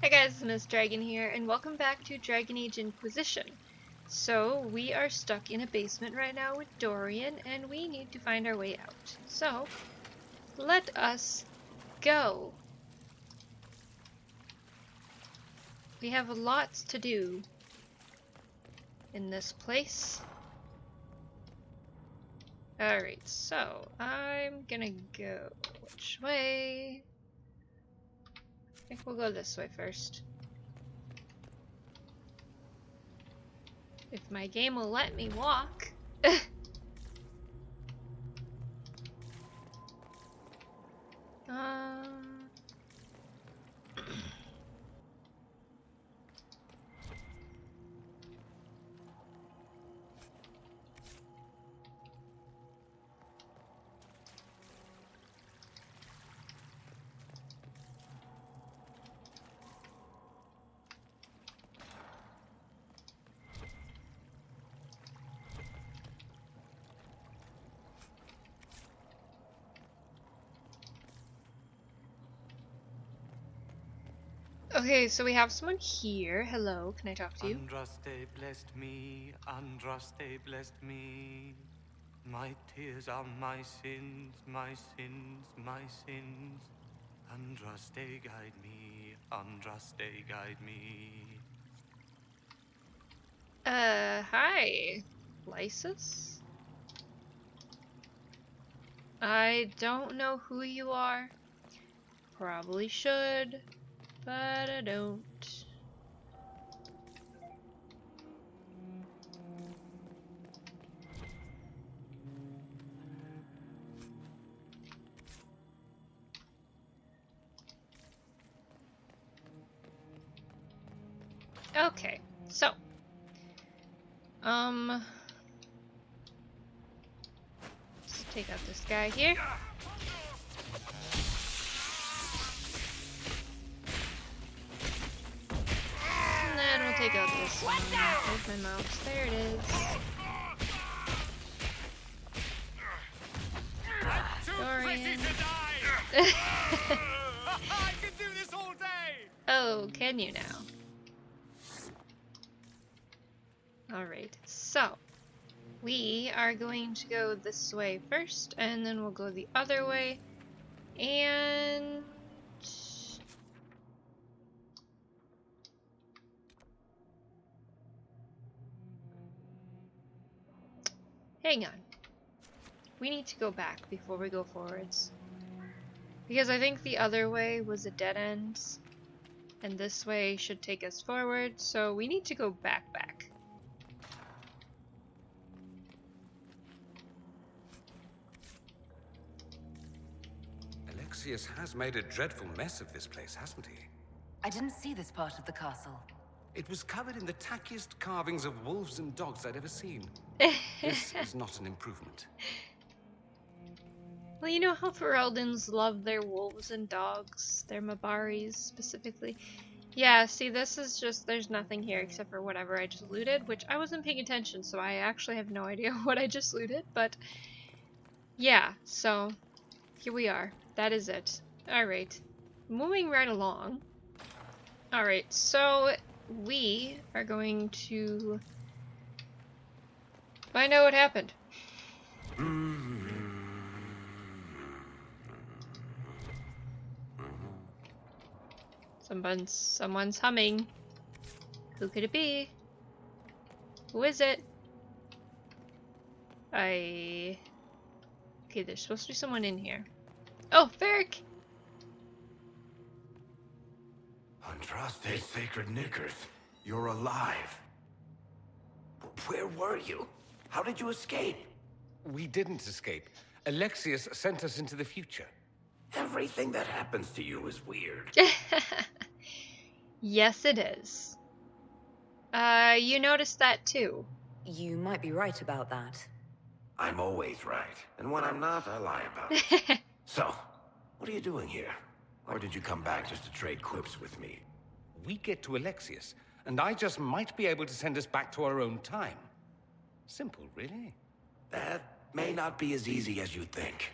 Hi guys, it's Miss Dragon here, and welcome back to Dragon Age Inquisition. So, we are stuck in a basement right now with Dorian, and we need to find our way out. So, let us go! We have lots to do in this place. Alright, so, I'm gonna go... which way? I think we'll go this way first. If my game will let me walk. um... Okay, so we have someone here. Hello, can I talk to you? Andraste blessed me, Andraste blessed me. My tears are my sins, my sins, my sins. Andraste guide me, Andraste guide me. Hi, Lysis? I don't know who you are. Probably should, but I don't. Okay, so, let's take out this guy here. And then we'll take out this one. Where's my mouse? There it is. Dorian. I can do this all day! Oh, can you now? Alright, so we are going to go this way first, and then we'll go the other way, and... hang on. We need to go back before we go forwards. Because I think the other way was a dead end, and this way should take us forward, so we need to go back. Alexius has made a dreadful mess of this place, hasn't he? I didn't see this part of the castle. It was covered in the tackiest carvings of wolves and dogs I'd ever seen. This is not an improvement. Well, you know how Ferelden's love their wolves and dogs, their Mabaris specifically. Yeah, see, this is just, there's nothing here except for whatever I just looted, which I wasn't paying attention, so I actually have no idea what I just looted, but yeah, so here we are. That is it. Alright, moving right along. Alright, so we are going to find out what happened. Someone's humming. Who could it be? Who is it? Okay, there's supposed to be someone in here. Oh, Ferric! Andraste Sacred Knickers, you're alive. Where were you? How did you escape? We didn't escape. Alexius sent us into the future. Everything that happens to you is weird. Yes, it is. You noticed that too. You might be right about that. I'm always right, and when I'm not, I lie about it. So, what are you doing here? Or did you come back just to trade quips with me? We get to Alexius, and I just might be able to send us back to our own time. Simple, really. That may not be as easy as you think.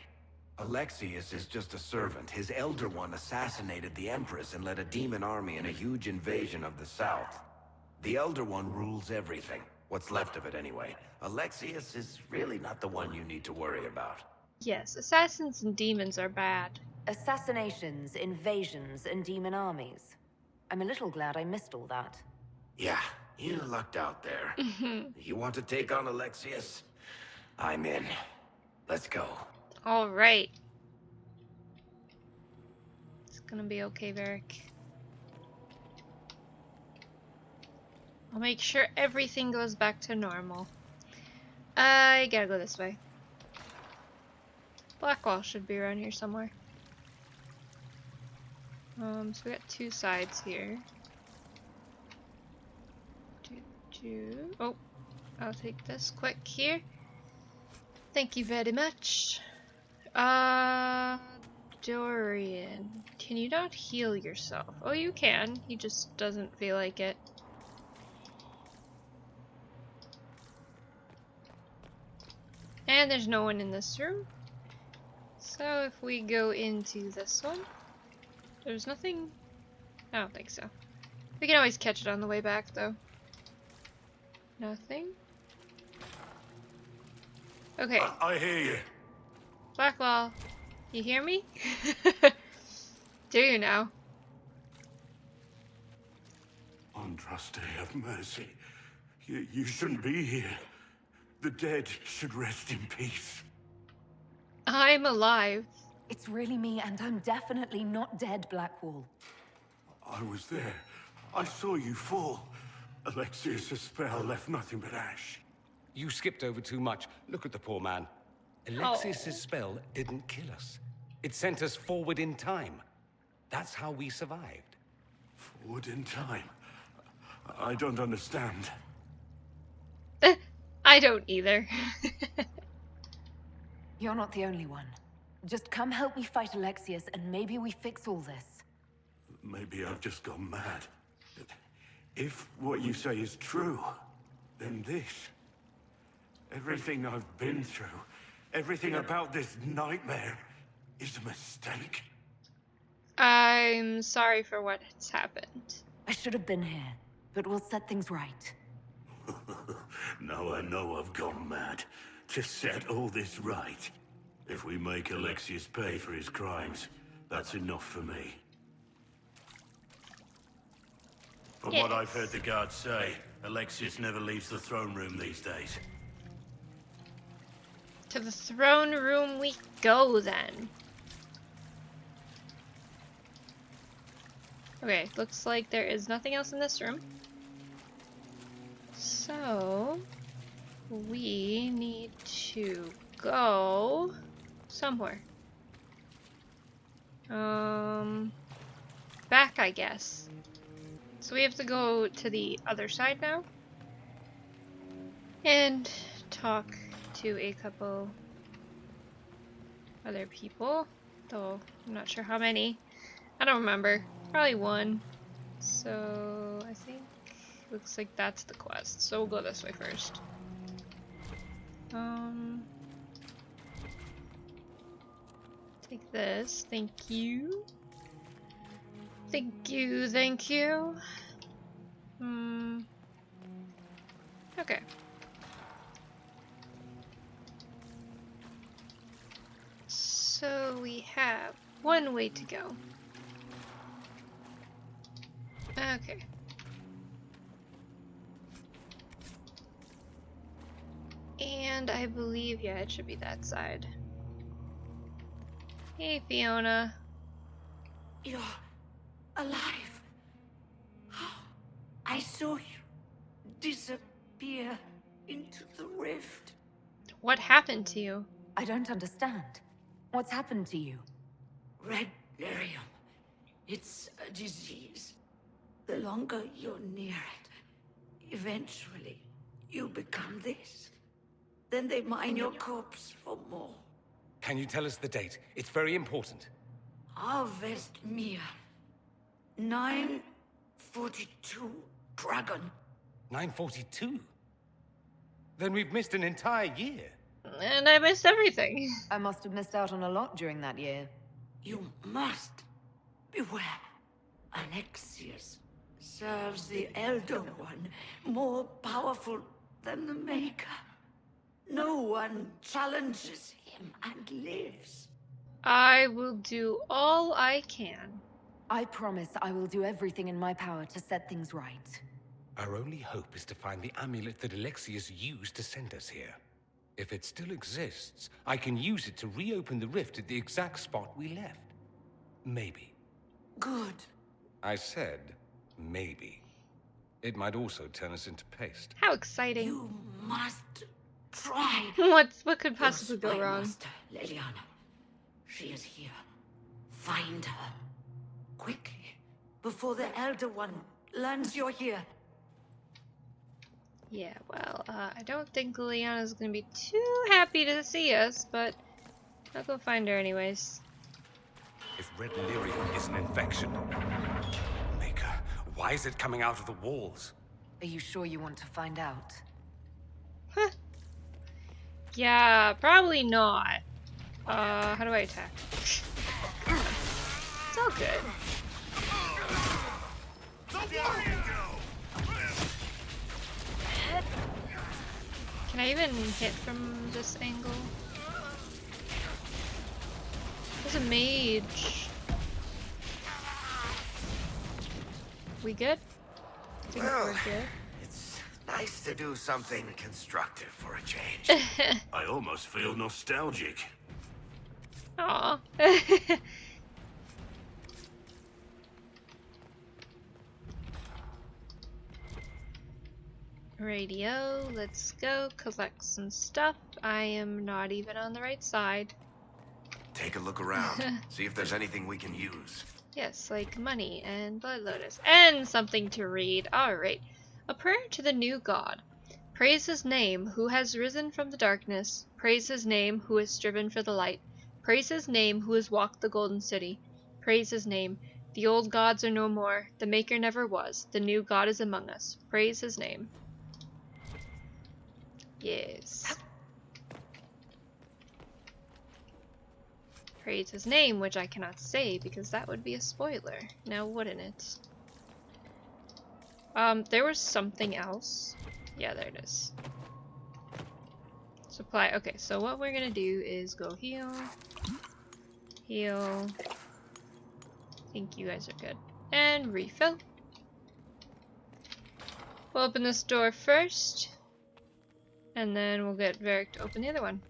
Alexius is just a servant. His Elder One assassinated the Empress and led a demon army in a huge invasion of the South. The Elder One rules everything. What's left of it, anyway. Alexius is really not the one you need to worry about. Yes, assassins and demons are bad. Assassinations, invasions, and demon armies. I'm a little glad I missed all that. Yeah, you lucked out there. You want to take on Alexius? I'm in. Let's go. All right. It's gonna be okay, Varric. I'll make sure everything goes back to normal. I gotta go this way. Blackwall should be around here somewhere. So we got two sides here. Oh, I'll take this quick here. Thank you very much. Dorian, can you not heal yourself? Oh, you can. He just doesn't feel like it. And there's no one in this room. So if we go into this one, there's nothing. I don't think so. We can always catch it on the way back, though. Nothing. Okay. I hear you. Blackwall, you hear me? Do you now? Andraste, have mercy. You shouldn't be here. The dead should rest in peace. I'm alive. It's really me, and I'm definitely not dead, Blackwall. I was there. I saw you fall. Alexius' spell left nothing but ash. You skipped over too much. Look at the poor man. Alexius' spell didn't kill us. It sent us forward in time. That's how we survived. Forward in time? I don't understand. I don't either. You're not the only one. Just come help me fight Alexius, and maybe we fix all this. Maybe I've just gone mad. If what you say is true, then this... everything I've been through, everything about this nightmare, is a mistake. I'm sorry for what's happened. I should have been here, but we'll set things right. Now I know I've gone mad. To set all this right. If we make Alexius pay for his crimes, that's enough for me. From what I've heard the guards say, Alexius never leaves the throne room these days. To the throne room we go then. Okay, looks like there is nothing else in this room. So, we need to go somewhere. Back, I guess. So we have to go to the other side now and talk to a couple other people, though I'm not sure how many. I don't remember. Probably one. So I think looks like that's the quest. So we'll go this way first. Take this. Thank you. Thank you, thank you. Okay. So we have one way to go. Okay. And I believe, yeah, it should be that side. Hey, Fiona. You're alive. I saw you disappear into the rift. What happened to you? I don't understand. What's happened to you? Red lyrium. It's a disease. The longer you're near it, eventually you become this. Then they mine your corpse for more. Can you tell us the date? It's very important. Harvest Mia. 942 Dragon. 942? Then we've missed an entire year. And I missed everything. I must have missed out on a lot during that year. You must beware. Alexius serves the Elder One, more powerful than the Maker. No one challenges him and lives. I will do all I can. I promise I will do everything in my power to set things right. Our only hope is to find the amulet that Alexius used to send us here. If it still exists, I can use it to reopen the rift at the exact spot we left. Maybe. Good. I said, maybe. It might also turn us into paste. How exciting. You must try. What could possibly go Your spy wrong? master, Leliana. She is here. Find her. Quickly. Before the Elder One learns you're here. Yeah, well, I don't think Liliana's gonna be too happy to see us, but I'll go find her anyways. If red lyrium is an infection, Maker, why is it coming out of the walls? Are you sure you want to find out? Huh. Yeah, probably not. How do I attack? It's all good. Can I even hit from this angle? There's a mage. We good? I think Well, we're good. it's nice to do something constructive for a change. I almost feel nostalgic. Aw. Radio, let's go collect some stuff. I am not even on the right side. Take a look around. See if there's anything we can use. Yes, like money and blood lotus and something to read. Alright. A prayer to the new god. Praise his name, who has risen from the darkness. Praise his name, who has striven for the light. Praise his name, who has walked the golden city. Praise his name. The old gods are no more. The maker never was. The new god is among us. Praise his name. Yes. Praise his name, which I cannot say because that would be a spoiler. Now, wouldn't it? There was something else. Yeah, there it is. Supply. Okay, so what we're gonna do is go heal. Heal. I think you guys are good. And refill. We'll open this door first. And then we'll get Varric to open the other one.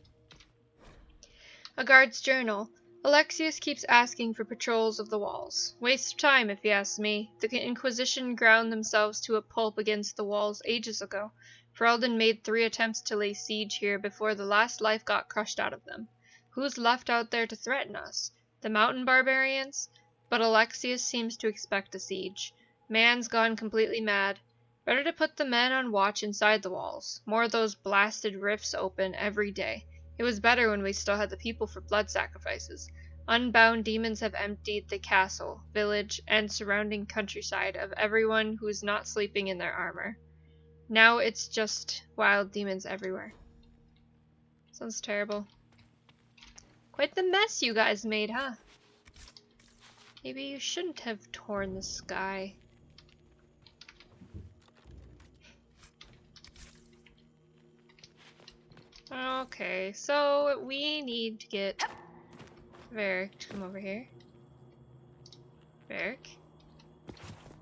A guard's journal. Alexius keeps asking for patrols of the walls. Waste of time, if you ask me. The Inquisition ground themselves to a pulp against the walls ages ago. Ferelden made 3 attempts to lay siege here before the last life got crushed out of them. Who's left out there to threaten us? The mountain barbarians? But Alexius seems to expect a siege. Man's gone completely mad. Better to put the men on watch inside the walls. More of those blasted rifts open every day. It was better when we still had the people for blood sacrifices. Unbound demons have emptied the castle, village, and surrounding countryside of everyone who is not sleeping in their armor. Now it's just wild demons everywhere. Sounds terrible. Quite the mess you guys made, huh? Maybe you shouldn't have torn the sky. Okay, so we need to get Varric to come over here. Varric,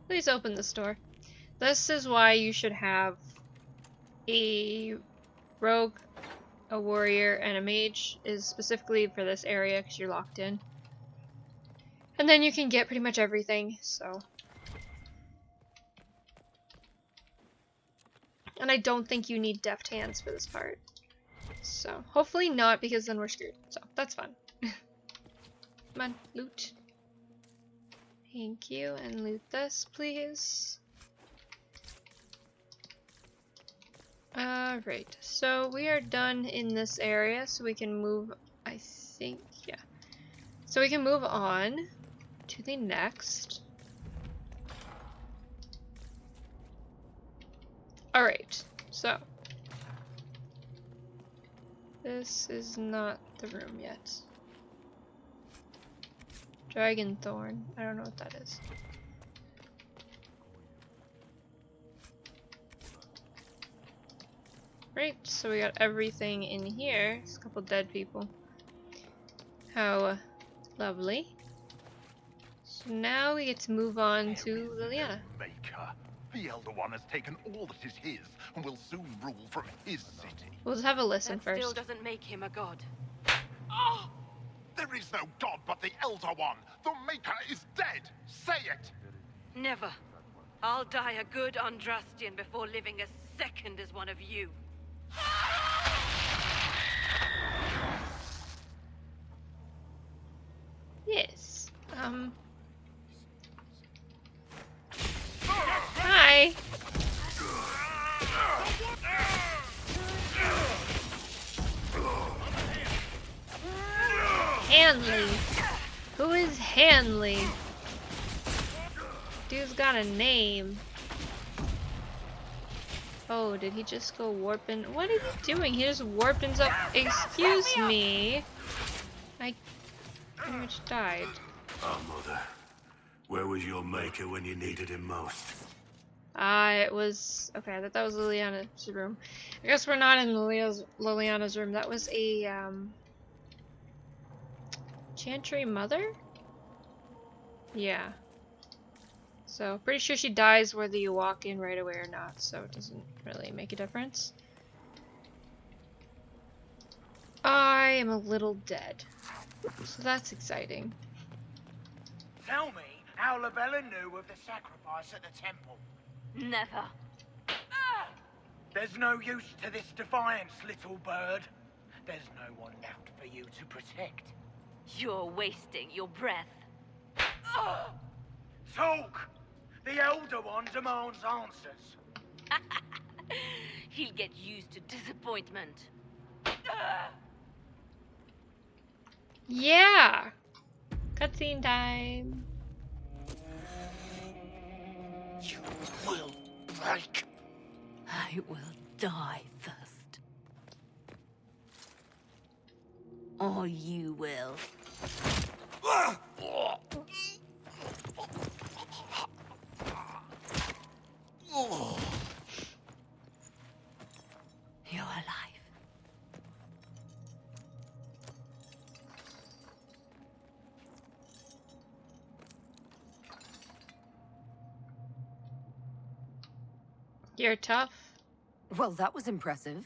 please open this door. This is why you should have a rogue, a warrior, and a mage, is specifically for this area because you're locked in. And then you can get pretty much everything, so. And I don't think you need deft hands for this part. So, hopefully not, because then we're screwed. So, that's fun. Come on, loot. Thank you, and loot this, please. Alright, so we are done in this area, so we can move, I think, yeah. So we can move on to the next. Alright, so. This is not the room yet. Dragon Thorn. I don't know what that is. Right, so we got everything in here. There's a couple dead people. How lovely. So now we get to move on to Liliana. Maker. The Elder One has taken all that is his and will soon rule from his city. We'll just have a listen That first. still doesn't make him a god. Ah! There is no god but the Elder One. The Maker is dead. Say it. Never. I'll die a good Andrastian before living a second as one of you. Yes. Hi. Hanley. Who is Hanley? Dude's got a name. Oh, did he just go warping? What is he doing? He just warped into. Excuse me. I pretty much died. Oh, Mother. Where was your Maker when you needed him most? It was. Okay, I thought that was Liliana's room. I guess we're not in Liliana's room. That was a, Chantry Mother? Yeah. So, pretty sure she dies whether you walk in right away or not, so it doesn't really make a difference. I am a little dead. So that's exciting. Tell me how Labella knew of the sacrifice at the temple. Never. There's no use to this defiance, little bird. There's no one left for you to protect. You're wasting your breath. Talk! The Elder One demands answers. He'll get used to disappointment. Yeah! Cutscene time. You will break. I will die first. Or you will. You're alive. You're tough. Well, that was impressive.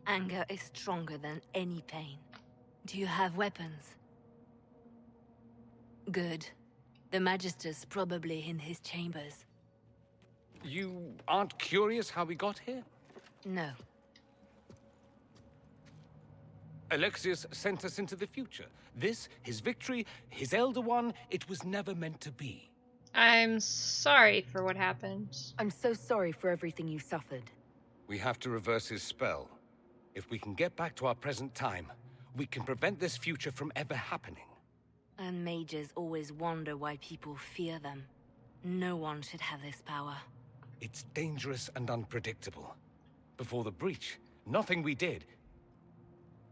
Anger is stronger than any pain. Do you have weapons? Good. The Magister's probably in his chambers. You aren't curious how we got here? No. Alexius sent us into the future. This, his victory, his Elder One, it was never meant to be. I'm sorry for what happened. I'm so sorry for everything you suffered. We have to reverse his spell. If we can get back to our present time, we can prevent this future from ever happening. And mages always wonder why people fear them. No one should have this power. It's dangerous and unpredictable. Before the breach, nothing we did.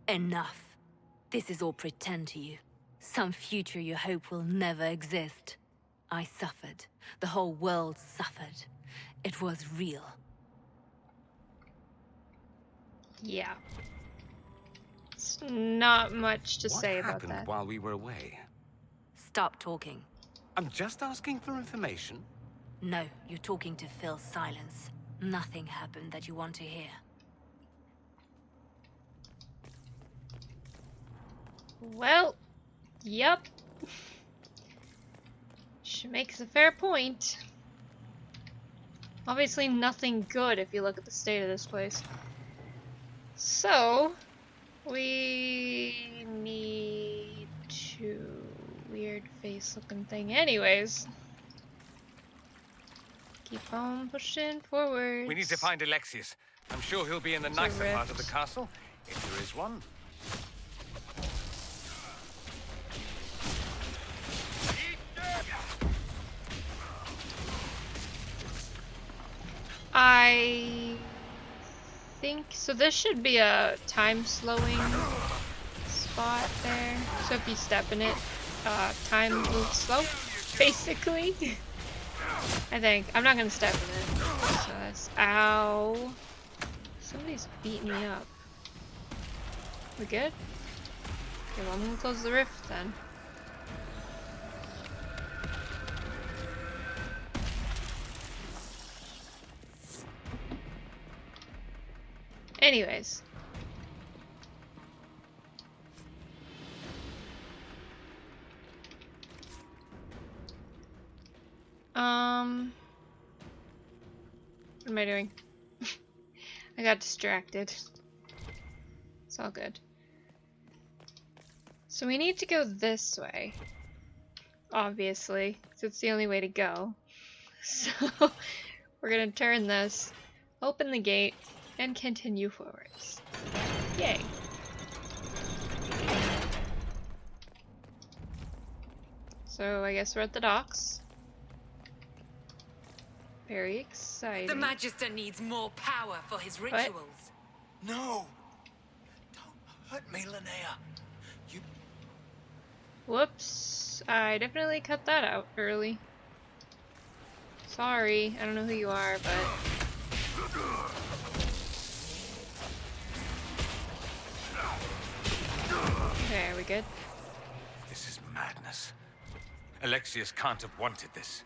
Enough. This is all pretend to you. Some future you hope will never exist. I suffered. The whole world suffered. It was real. Yeah. It's not much to say What about happened that. while we were away? Stop talking. I'm just asking for information. No, you're talking to fill silence. Nothing happened that you want to hear. Well, yep. She makes a fair point. Obviously nothing good if you look at the state of this place. So, we need to... Weird face looking thing. Anyways. Keep on pushing forward. We need to find Alexius. I'm sure he'll be in the It's a nicer part of the rift. castle, if there is one. I think so. This should be a time slowing spot there. So if you step in it, time moves slow, basically. I think. I'm not gonna step in it. So that's ow. Somebody's beating me up. We good? Okay, well, I'm gonna close the rift then. Anyways. What am I doing? I got distracted. It's all good. So we need to go this way. Obviously, because it's the only way to go. So we're gonna turn this, open the gate, and continue forwards. Yay. So I guess we're at the docks. Very exciting. The Magister needs more power for his rituals. No! Don't hurt me, Linnea. You... Whoops. I definitely cut that out early. Sorry, I don't know who you are, but... Okay, are we good? This is madness. Alexius can't have wanted this.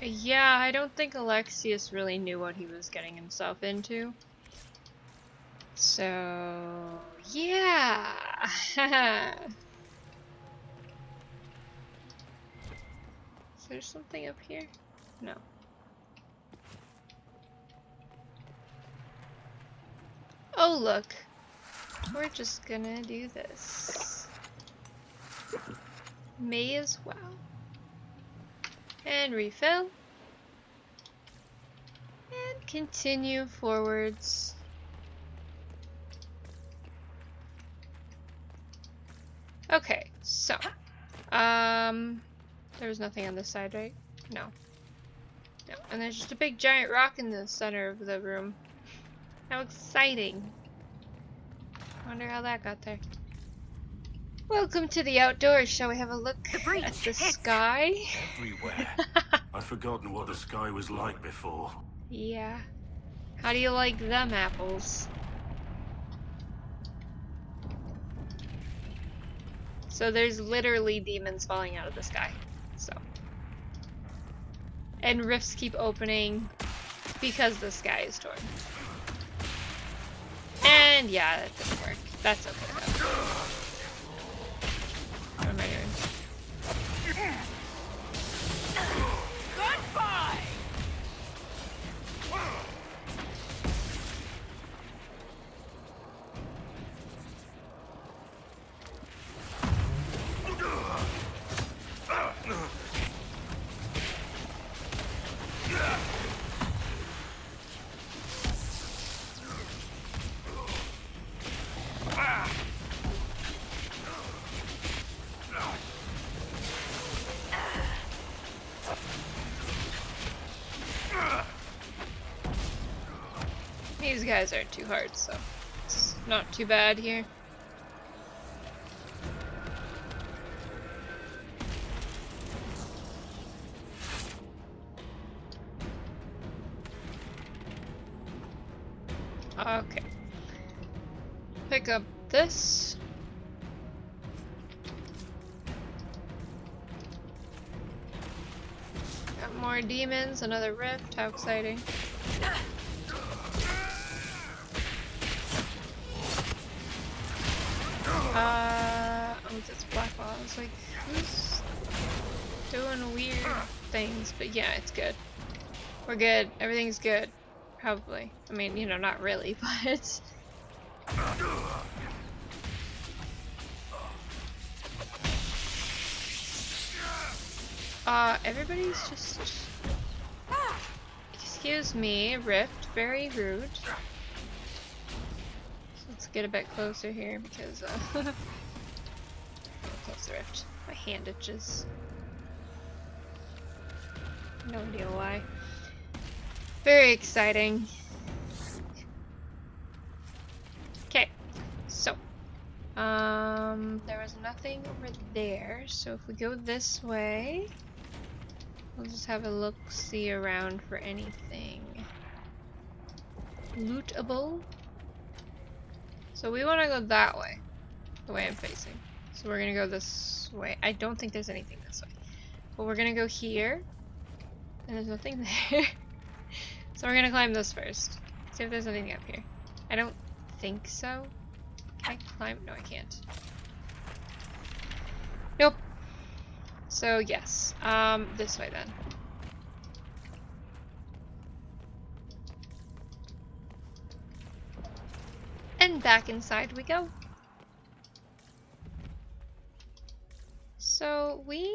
Yeah, I don't think Alexius really knew what he was getting himself into. So, yeah. Is there something up here? No. Oh, look. We're just gonna do this. May as well. And refill. And continue forwards. Okay, so. There was nothing on this side, right? No. No, and there's just a big giant rock in the center of the room. How exciting. Wonder how that got there. Welcome to the outdoors. Shall we have a look at the sky? Everywhere. I've forgotten what the sky was like before. Yeah. How do you like them apples? So there's literally demons falling out of the sky. So. And rifts keep opening because the sky is torn. And yeah, that doesn't work. That's okay though. What am I doing? Goodbye! These guys aren't too hard, so it's not too bad here. Okay. Pick up this. Got more demons, another rift, how exciting. Oh, it's black wall. I was like, who's doing weird things? But yeah, it's good. We're good. Everything's good. Probably. I mean, you know, not really, but... everybody's just... Excuse me, Rift. Very rude. So let's get a bit closer here because, close the rift. My hand itches. No idea why. Very exciting. Okay, so there was nothing over there, so if we go this way, we'll just have a look-see around for anything lootable. So we want to go that way, the way I'm facing. So we're gonna go this way. I don't think there's anything this way, but we're gonna go here, and there's nothing there. So we're gonna climb this first. See if there's anything up here. I don't think so. Can I climb? No, I can't. Nope. So yes, this way then. And back inside we go. So we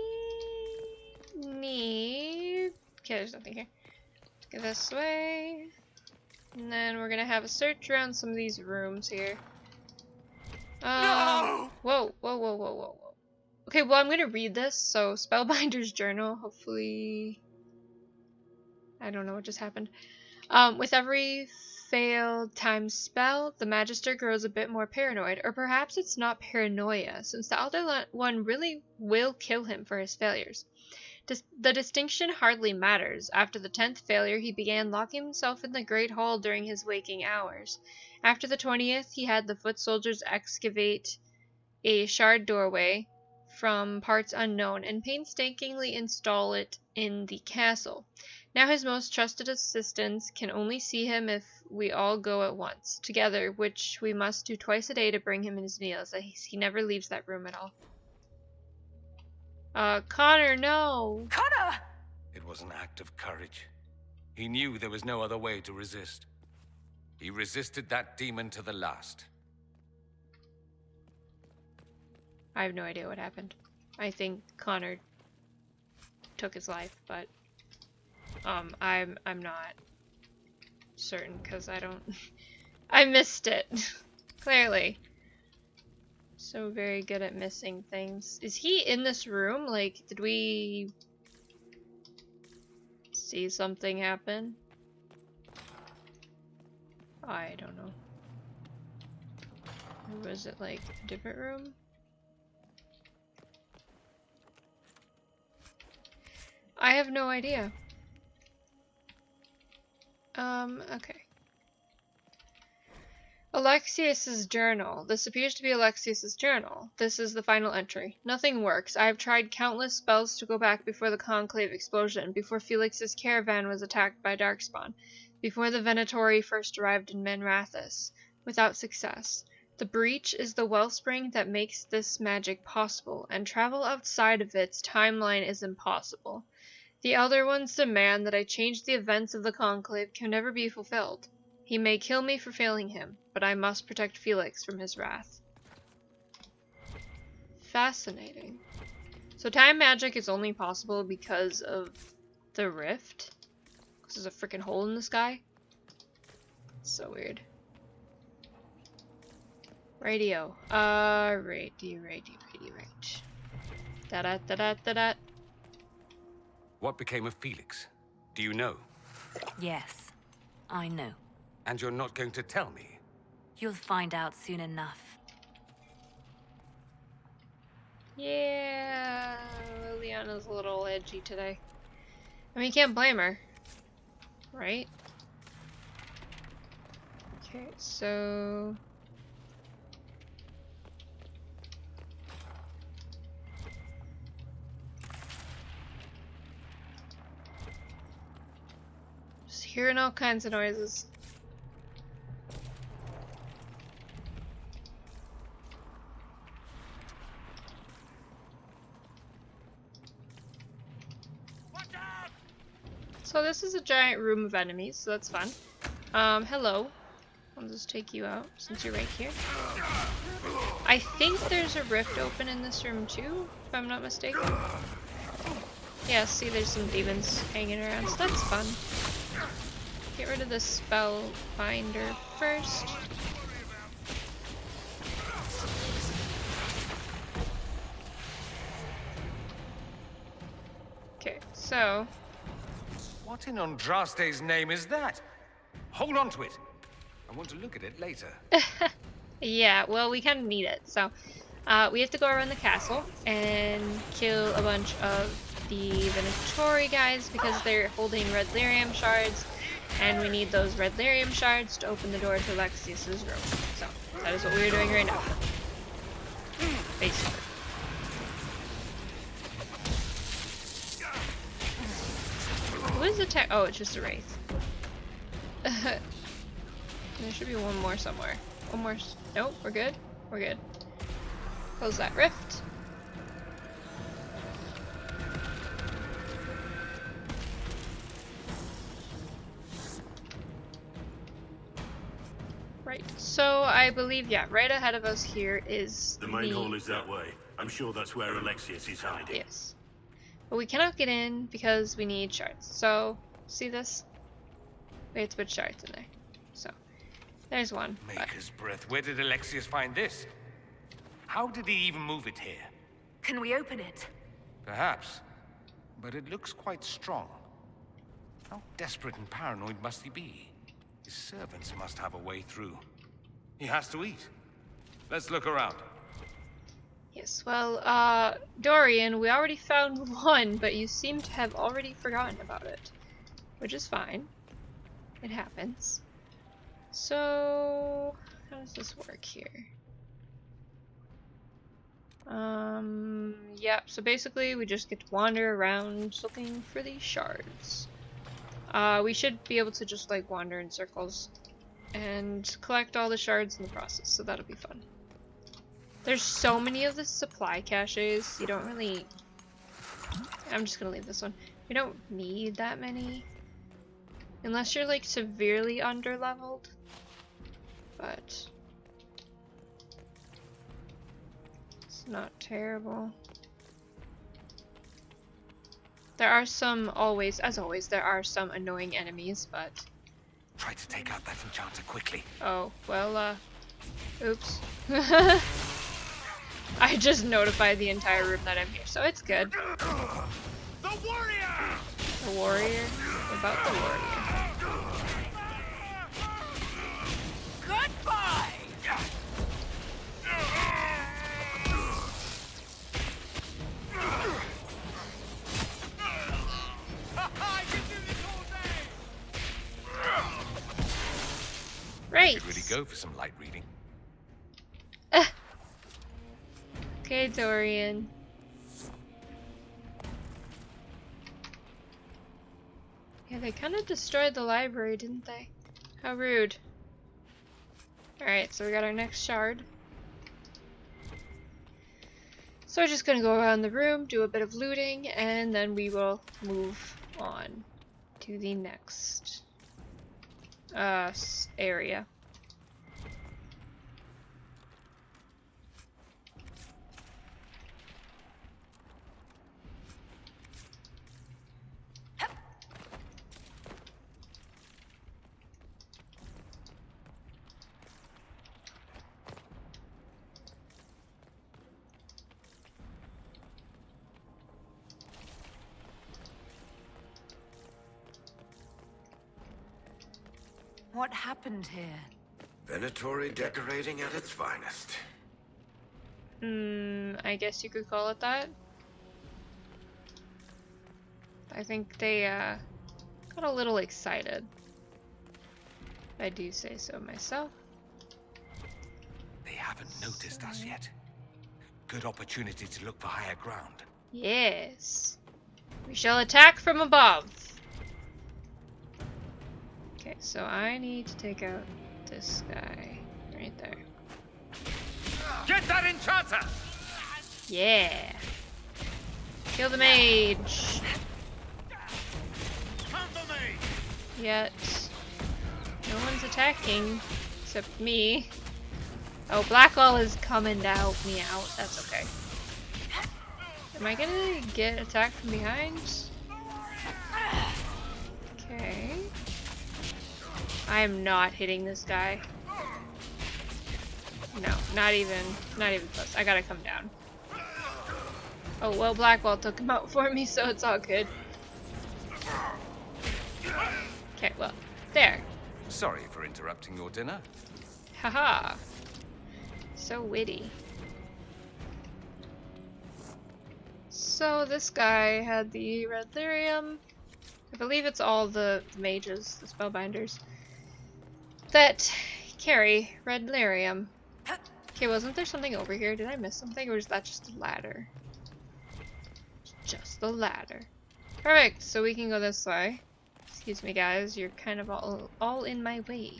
need... Okay, there's nothing here. Let's go this way. And then we're gonna have a search around some of these rooms here. No! Whoa, whoa, whoa, whoa, whoa, whoa. Okay, well, I'm gonna read this. So, Spellbinder's Journal. Hopefully... I don't know what just happened. With every failed time spell, the Magister grows a bit more paranoid. Or perhaps it's not paranoia, since the Elder One really will kill him for his failures. The distinction hardly matters. After the 10th failure, he began locking himself in the Great Hall during his waking hours. After the 20th, he had the foot soldiers excavate a shard doorway from parts unknown and painstakingly install it in the castle. Now his most trusted assistants can only see him if we all go at once, together, which we must do twice a day to bring him his meals. He never leaves that room at all. Connor, no! Connor! It was an act of courage. He knew there was no other way to resist. He resisted that demon to the last. I have no idea what happened. I think Connor took his life, but I'm not certain because I don't I missed it. Clearly. So very good at missing things. Is he in this room? Like, did we see something happen? I don't know. Or was it like a different room? I have no idea. Okay. Alexius's journal. This appears to be Alexius's journal. This is the final entry. Nothing works. I have tried countless spells to go back before the Conclave explosion, before Felix's caravan was attacked by Darkspawn, before the Venatori first arrived in Manrathus, without success. The breach is the wellspring that makes this magic possible, and travel outside of its timeline is impossible. The Elder One's demand that I change the events of the Conclave can never be fulfilled. He may kill me for failing him, but I must protect Felix from his wrath. Fascinating. So time magic is only possible because of the rift? Because there's a freaking hole in the sky? So weird. Radio. Radio. Da-da-da-da-da-da. What became of Felix? Do you know? Yes, I know. And you're not going to tell me? You'll find out soon enough. Yeah, Liliana's a little edgy today. I mean, you can't blame her, right? Okay, so... just hearing all kinds of noises. So this is a giant room of enemies, so that's fun. Hello. I'll just take you out since you're right here. I think there's a rift open in this room too, if I'm not mistaken. Yeah, see there's some demons hanging around, so that's fun. Get rid of the Spellbinder first. Okay, so... What in Andraste's name is that? Hold on to it. I want to look at it later. Yeah, well, we kind of need it. So, we have to go around the castle and kill a bunch of the Venatori guys because they're holding red lyrium shards, and we need those red lyrium shards to open the door to Alexius's room. So, that is what we're doing right now. Basically. Who is attack? Oh, it's just a wraith. There should be one more somewhere. One more. Nope, we're good. We're good. Close that rift. Right. So I believe, yeah, right ahead of us here is the main hall is that way. I'm sure that's where Alexius is hiding. Yes. But we cannot get in because we need shards. So, see this? We have to put shards in there. So, there's one. Maker's breath. Where did Alexius find this? How did he even move it here? Can we open it? Perhaps. But it looks quite strong. How desperate and paranoid must he be? His servants must have a way through. He has to eat. Let's look around. Yes, well, Dorian, we already found one, but you seem to have already forgotten about it. Which is fine. It happens. So, how does this work here? Yeah, so basically we just get to wander around looking for these shards. We should be able to just, like, wander in circles and collect all the shards in the process, so that'll be fun. There's so many of the supply caches, you don't really... I'm just gonna leave this one. You don't need that many. Unless you're, like, severely under-leveled. But... it's not terrible. There are some, as always, there are some annoying enemies, but... Try to take out that enchanter quickly. Oh, well, oops. I just notified the entire room that I'm here, so it's good. The warrior! The warrior? What about the warrior? Goodbye! Right. Should really go for some light reading. Okay, Dorian. Yeah, they kind of destroyed the library, didn't they? How rude. Alright, so we got our next shard. So we're just gonna go around the room, do a bit of looting, and then we will move on to the next area. What happened here? Venatori decorating at its finest. I guess you could call it that. I think they got a little excited. I do say so myself. They haven't noticed us yet. Good opportunity to look for higher ground. Yes. We shall attack from above. Okay, so I need to take out this guy right there. Get that enchanter! Yeah. Kill the mage. Yet no one's attacking except me. Oh, Blackwall is coming to help me out. That's okay. Am I gonna get attacked from behind? Okay. I am not hitting this guy. No, not even close. I gotta come down. Oh, well, Blackwall took him out for me, so it's all good. Okay, well, there. Sorry for interrupting your dinner. Haha. So witty. So this guy had the red lyrium. I believe it's all the mages, the spellbinders, that carry red lyrium. Okay, wasn't there something over here? Did I miss something, or is that just a ladder? Just the ladder. Perfect, so we can go this way. Excuse me, guys, you're kind of all in my way.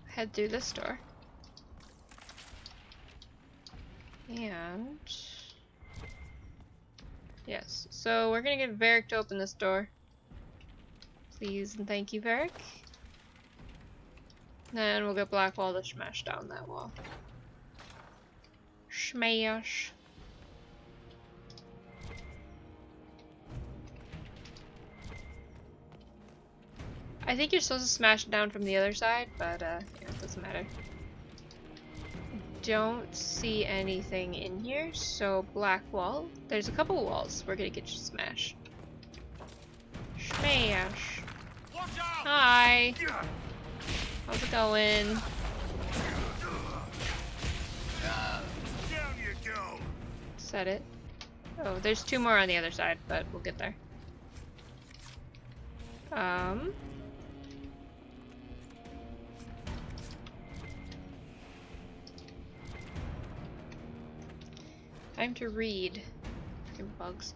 Head through this door. And... yes, so we're gonna get Varric to open this door. Please and thank you, Varric. Then we'll get Blackwall to smash down that wall. Smash. I think you're supposed to smash it down from the other side, but yeah, it doesn't matter. Don't see anything in here, so black wall. There's a couple walls we're gonna get you to smash. Smash. Hi. How's it going? Down you go. Set it. Oh, there's two more on the other side, but we'll get there. Time to read. Freaking bugs.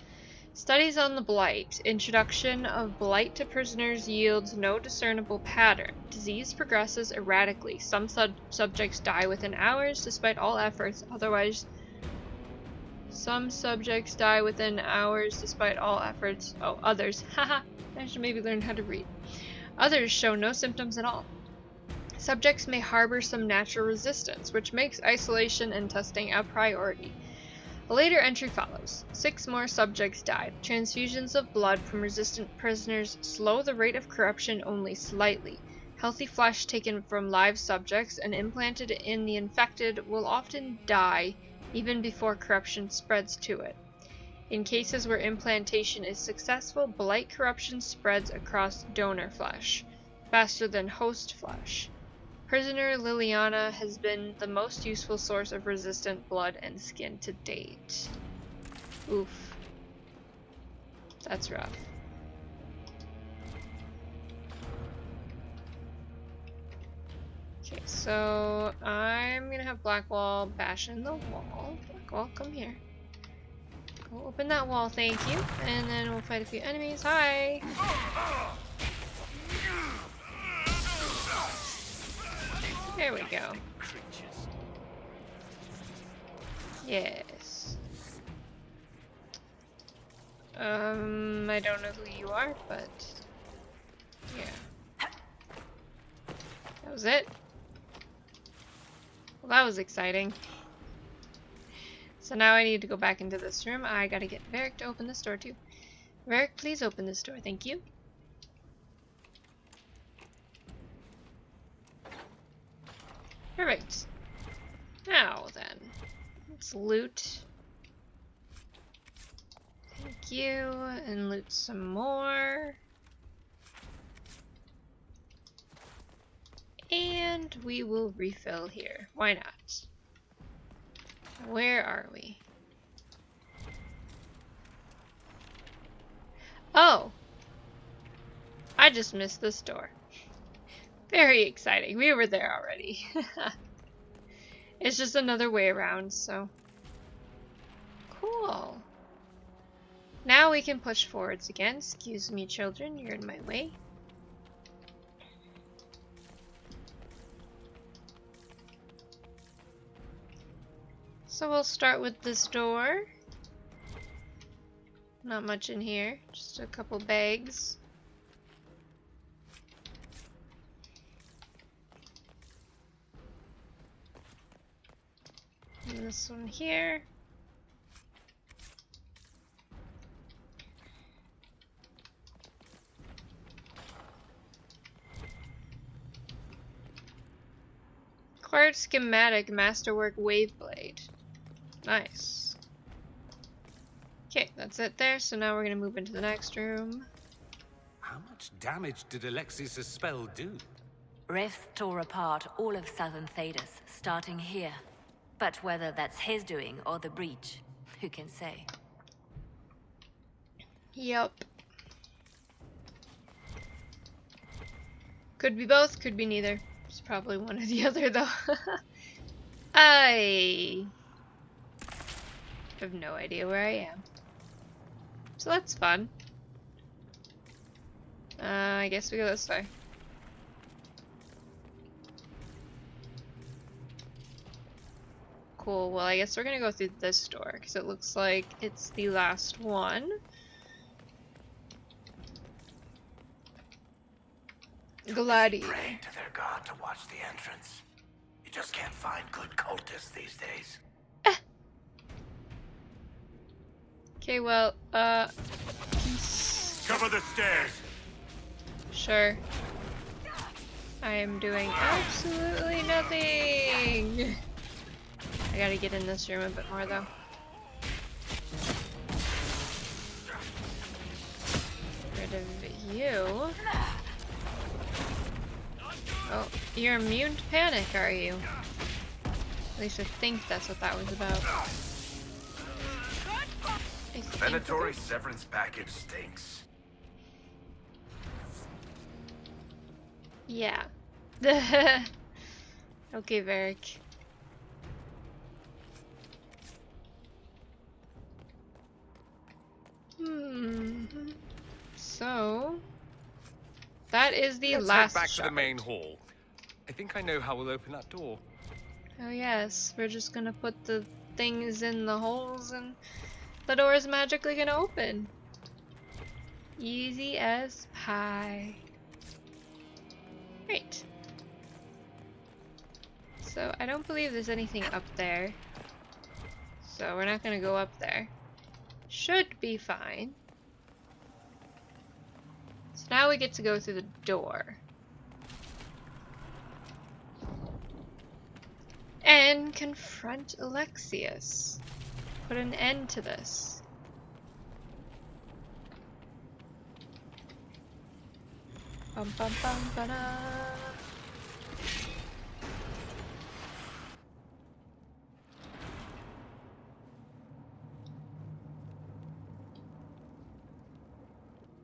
Studies on the Blight. Introduction of Blight to prisoners yields no discernible pattern. Disease progresses erratically. Some subjects die within hours despite all efforts. Otherwise, some subjects die within hours despite all efforts. Oh, others. Haha. I should maybe learn how to read. Others show no symptoms at all. Subjects may harbor some natural resistance, which makes isolation and testing a priority. A later entry follows. 6 more subjects died. Transfusions of blood from resistant prisoners slow the rate of corruption only slightly. Healthy flesh taken from live subjects and implanted in the infected will often die even before corruption spreads to it. In cases where implantation is successful, blight corruption spreads across donor flesh, faster than host flesh. Prisoner Liliana has been the most useful source of resistant blood and skin to date. Oof. That's rough. Okay, so I'm gonna have Blackwall bash in the wall. Blackwall, come here. Go open that wall, thank you. And then we'll fight a few enemies. Hi! There we go. Yes. I don't know who you are, but yeah. That was it. Well, that was exciting. So now I need to go back into this room. I gotta get Varric to open this door too. Varric, please open this door, thank you. Perfect. Now then, let's loot. Thank you, and loot some more. And we will refill here. Why not? Where are we? Oh! I just missed this door. Very exciting. We were there already. It's just another way around, so. Cool. Now we can push forwards again. Excuse me, children. You're in my way. So we'll start with this door. Not much in here. Just a couple bags. And this one here. Acquired schematic masterwork wave blade. Nice. Okay, that's it there. So now we're gonna move into the next room. How much much damage did Alexius' spell do? Rifts tore apart all of southern Thedas, starting here. But whether that's his doing or the breach, who can say? Yep. Could be both, could be neither. It's probably one or the other, though. I have no idea where I am. So that's fun. I guess we go this way. Cool, well I guess we're gonna go through this door, because it looks like it's the last one. Gladiator. Praying to their god to watch the entrance. You just can't find good cultists these days. Okay, well, Cover the stairs! sure. I am doing absolutely nothing! I gotta get in this room a bit more, though. Rid of you. Oh, you're immune to panic, are you? At least I think that's what that was about. Mandatory severance package stinks. Yeah. Okay, Varric. So that is the Let's last head back shot. to the main hall. I think I know how we'll open that door. Oh yes, we're just gonna put the things in the holes and the door is magically gonna open. Easy as pie. Great. So I don't believe there's anything up there. So we're not gonna go up there. Should be fine. So now we get to go through the door. And confront Alexius. Put an end to this. Bum bum bum ba-da.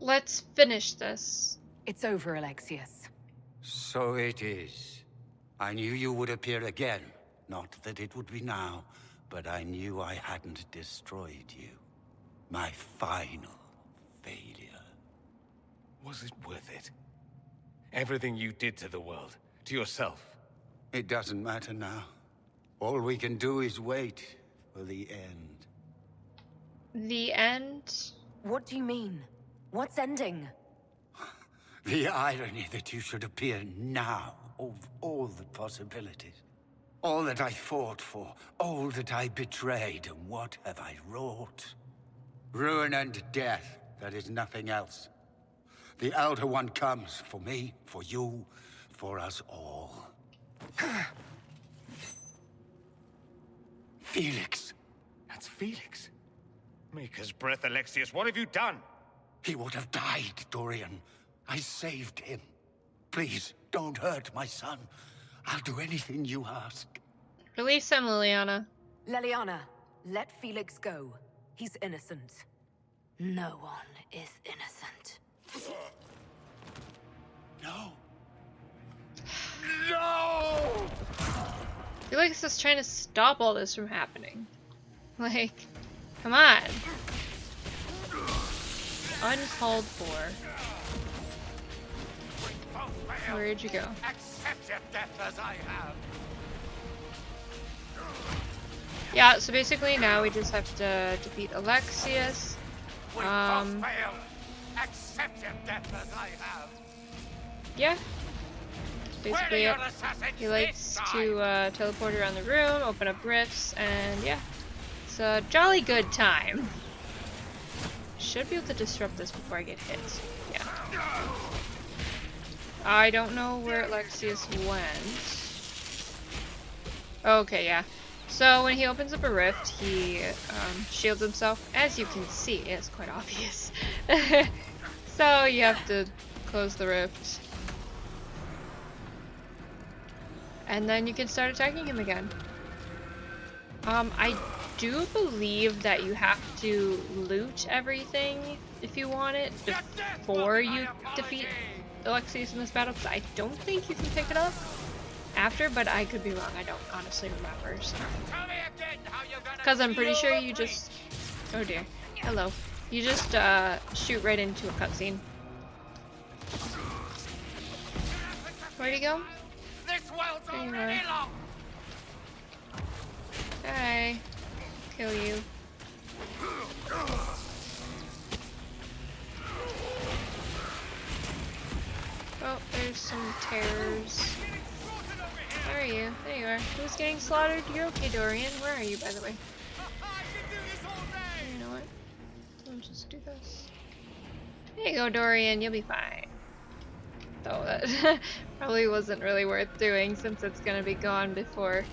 Let's finish this. It's over, Alexius. So it is. I knew you would appear again. Not that it would be now, but I knew I hadn't destroyed you. My final failure. Was it worth it? Everything you did to the world, to yourself. It doesn't matter now. All we can do is wait for the end. The end? What do you mean? What's ending? The irony that you should appear now, of all the possibilities. All that I fought for, all that I betrayed, and what have I wrought? Ruin and death, that is nothing else. The Elder One comes for me, for you, for us all. Felix. That's Felix. Maker's breath, Alexius, what have you done? He would have died, Dorian. I saved him. Please, don't hurt my son. I'll do anything you ask. Release him, Liliana. Leliana, let Felix go. He's innocent. No one is innocent. No. No! Felix is trying to stop all this from happening. Like, come on. Uncalled for. Where'd you go? Accept your death as I have. Yeah, so basically now we just have to defeat Alexius. We both failed. Accept your death as I have. Yeah. Basically it. He likes to teleport around the room, open up rifts, and yeah. It's a jolly good time. Should be able to disrupt this before I get hit. Yeah. I don't know where Alexius went. Okay, yeah. So when he opens up a rift, he shields himself. As you can see, it's quite obvious. So you have to close the rift. And then you can start attacking him again. I do believe that you have to loot everything if you want it before you defeat Alexius in this battle, because I don't think you can pick it up after, but I could be wrong. I don't honestly remember, so. Because I'm pretty sure you just... Oh dear. Hello. You just shoot right into a cutscene. Where'd he go? There you are. Hi. Kill you. Oh, there's some terrors. Where are you? There you are. Who's getting slaughtered? You're okay, Dorian. Where are you, by the way? You know what? I'll just do this. There you go, Dorian. You'll be fine. Though that probably wasn't really worth doing since it's gonna be gone before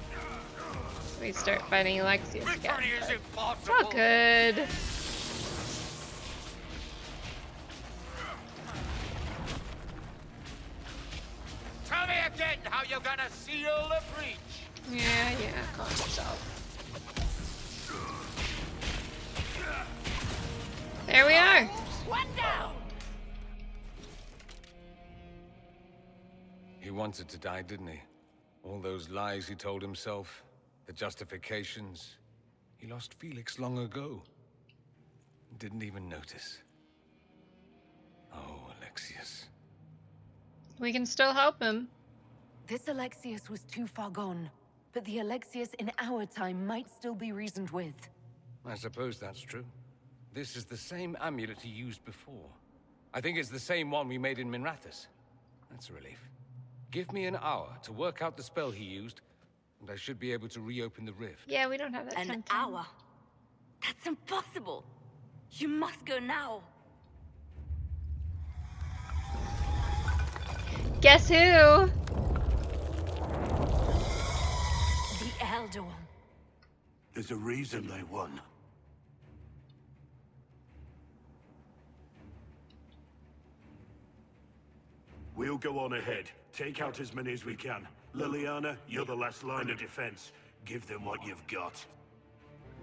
we start fighting Alexius again. It's all good. Tell me again how you're gonna seal the breach. Yeah, calm yourself. There we are. One down. He wanted to die, didn't he? All those lies he told himself, the justifications. He lost Felix long ago. Didn't even notice. Oh, Alexius. We can still help him. This Alexius was too far gone, but the Alexius in our time might still be reasoned with. I suppose that's true. This is the same amulet he used before. I think it's the same one we made in Minrathous. That's a relief. Give me an hour to work out the spell he used, and I should be able to reopen the rift. Yeah, we don't have that time. An hour? That's impossible. You must go now. Guess who? The Elder One. There's a reason they won. We'll go on ahead. Take out as many as we can. Liliana, you're the last line of defense. Give them what you've got.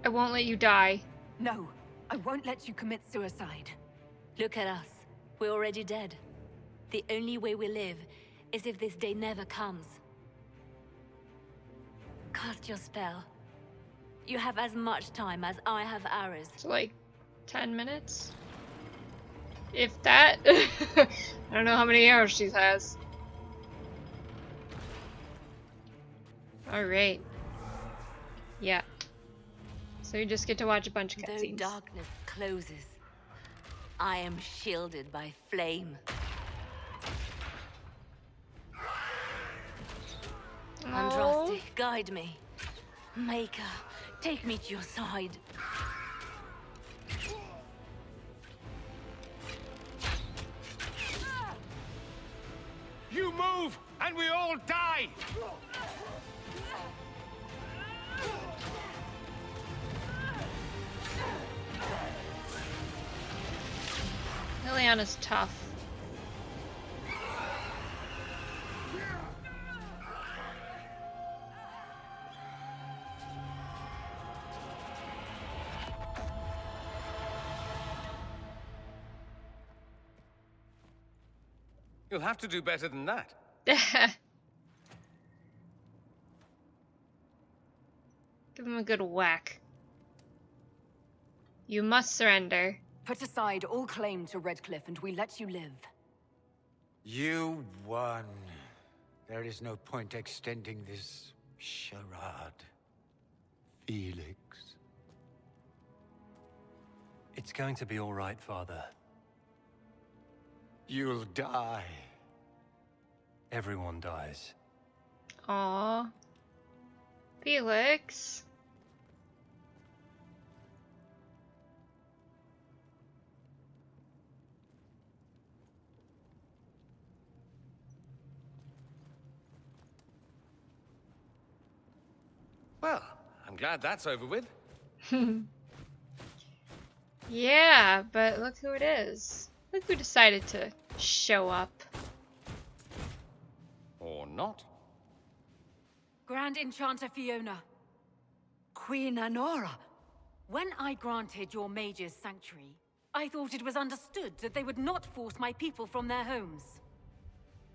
I won't let you die. No, I won't let you commit suicide. Look at us. We're already dead. The only way we live is if this day never comes. Cast your spell. You have as much time as I have hours. So like 10 minutes? If that. I don't know how many hours she has. Alright. Yeah. So you just get to watch a bunch of Though cutscenes. darkness closes, I am shielded by flame. Andraste, guide me. Maker, take me to your side. You move, and we all die! Liliana's tough. You'll have to do better than that. Give him a good whack. You must surrender. Put aside all claim to Redcliffe and we let you live. You won. There is no point extending this charade. Felix. It's going to be all right, Father. You'll die. Everyone dies. Aww. Felix. Well, I'm glad that's over with. Yeah, but look who it is. Look who decided to show up. Or not. Grand Enchanter Fiona. Queen Anora. When I granted your mages sanctuary, I thought it was understood that they would not force my people from their homes.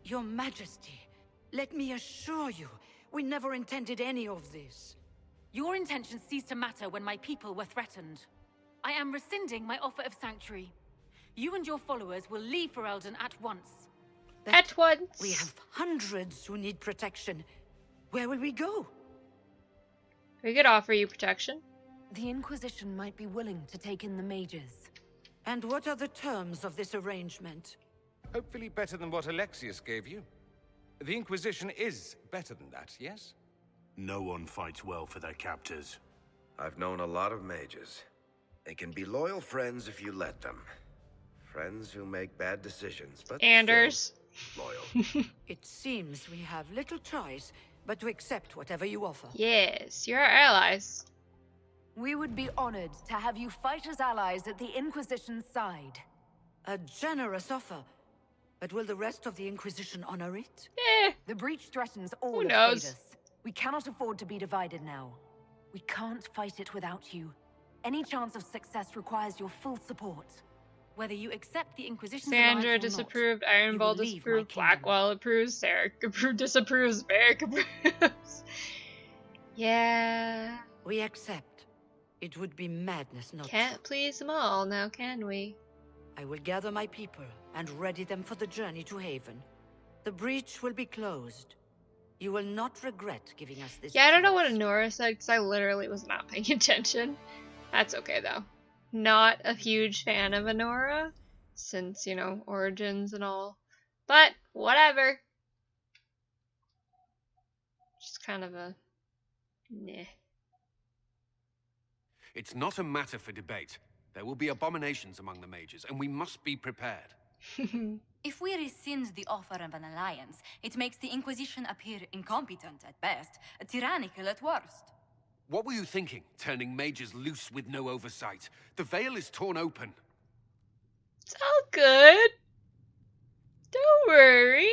Your Majesty, let me assure you, we never intended any of this. Your intentions ceased to matter when my people were threatened. I am rescinding my offer of sanctuary. You and your followers will leave Ferelden at once. At once. We have hundreds who need protection. Where will we go? We could offer you protection. The Inquisition might be willing to take in the mages. And what are the terms of this arrangement? Hopefully better than what Alexius gave you. The Inquisition is better than that, yes? No one fights well for their captors. I've known a lot of mages. They can be loyal friends if you let them. Friends who make bad decisions, but Anders. still loyal. It seems we have little choice but to accept whatever you offer. Yes, you're our allies. We would be honored to have you fight as allies at the Inquisition's side. A generous offer. But will the rest of the Inquisition honor it? The breach threatens all Who of knows? Thedas. We cannot afford to be divided now. We can't fight it without you. Any chance of success requires your full support. Whether you accept the Inquisition's alliance Sandra or disapproved, not, you will Ironball leave my disapproved, kingdom. Blackwell approves, Sarah disapproves, Varric approves. Yeah. We accept. It would be madness not Can't please them all now, can we? I will gather my people and ready them for the journey to Haven. The breach will be closed. You will not regret giving us this Yeah, I don't know what chance. Honora said because I literally was not paying attention. That's okay though. Not a huge fan of Honora since, you know, Origins and all. But whatever. Just kind of a meh. It's not a matter for debate. There will be abominations among the mages, and we must be prepared. If we rescind the offer of an alliance, it makes the Inquisition appear incompetent at best, tyrannical at worst. What were you thinking, turning mages loose with no oversight? The veil is torn open. It's all good. Don't worry.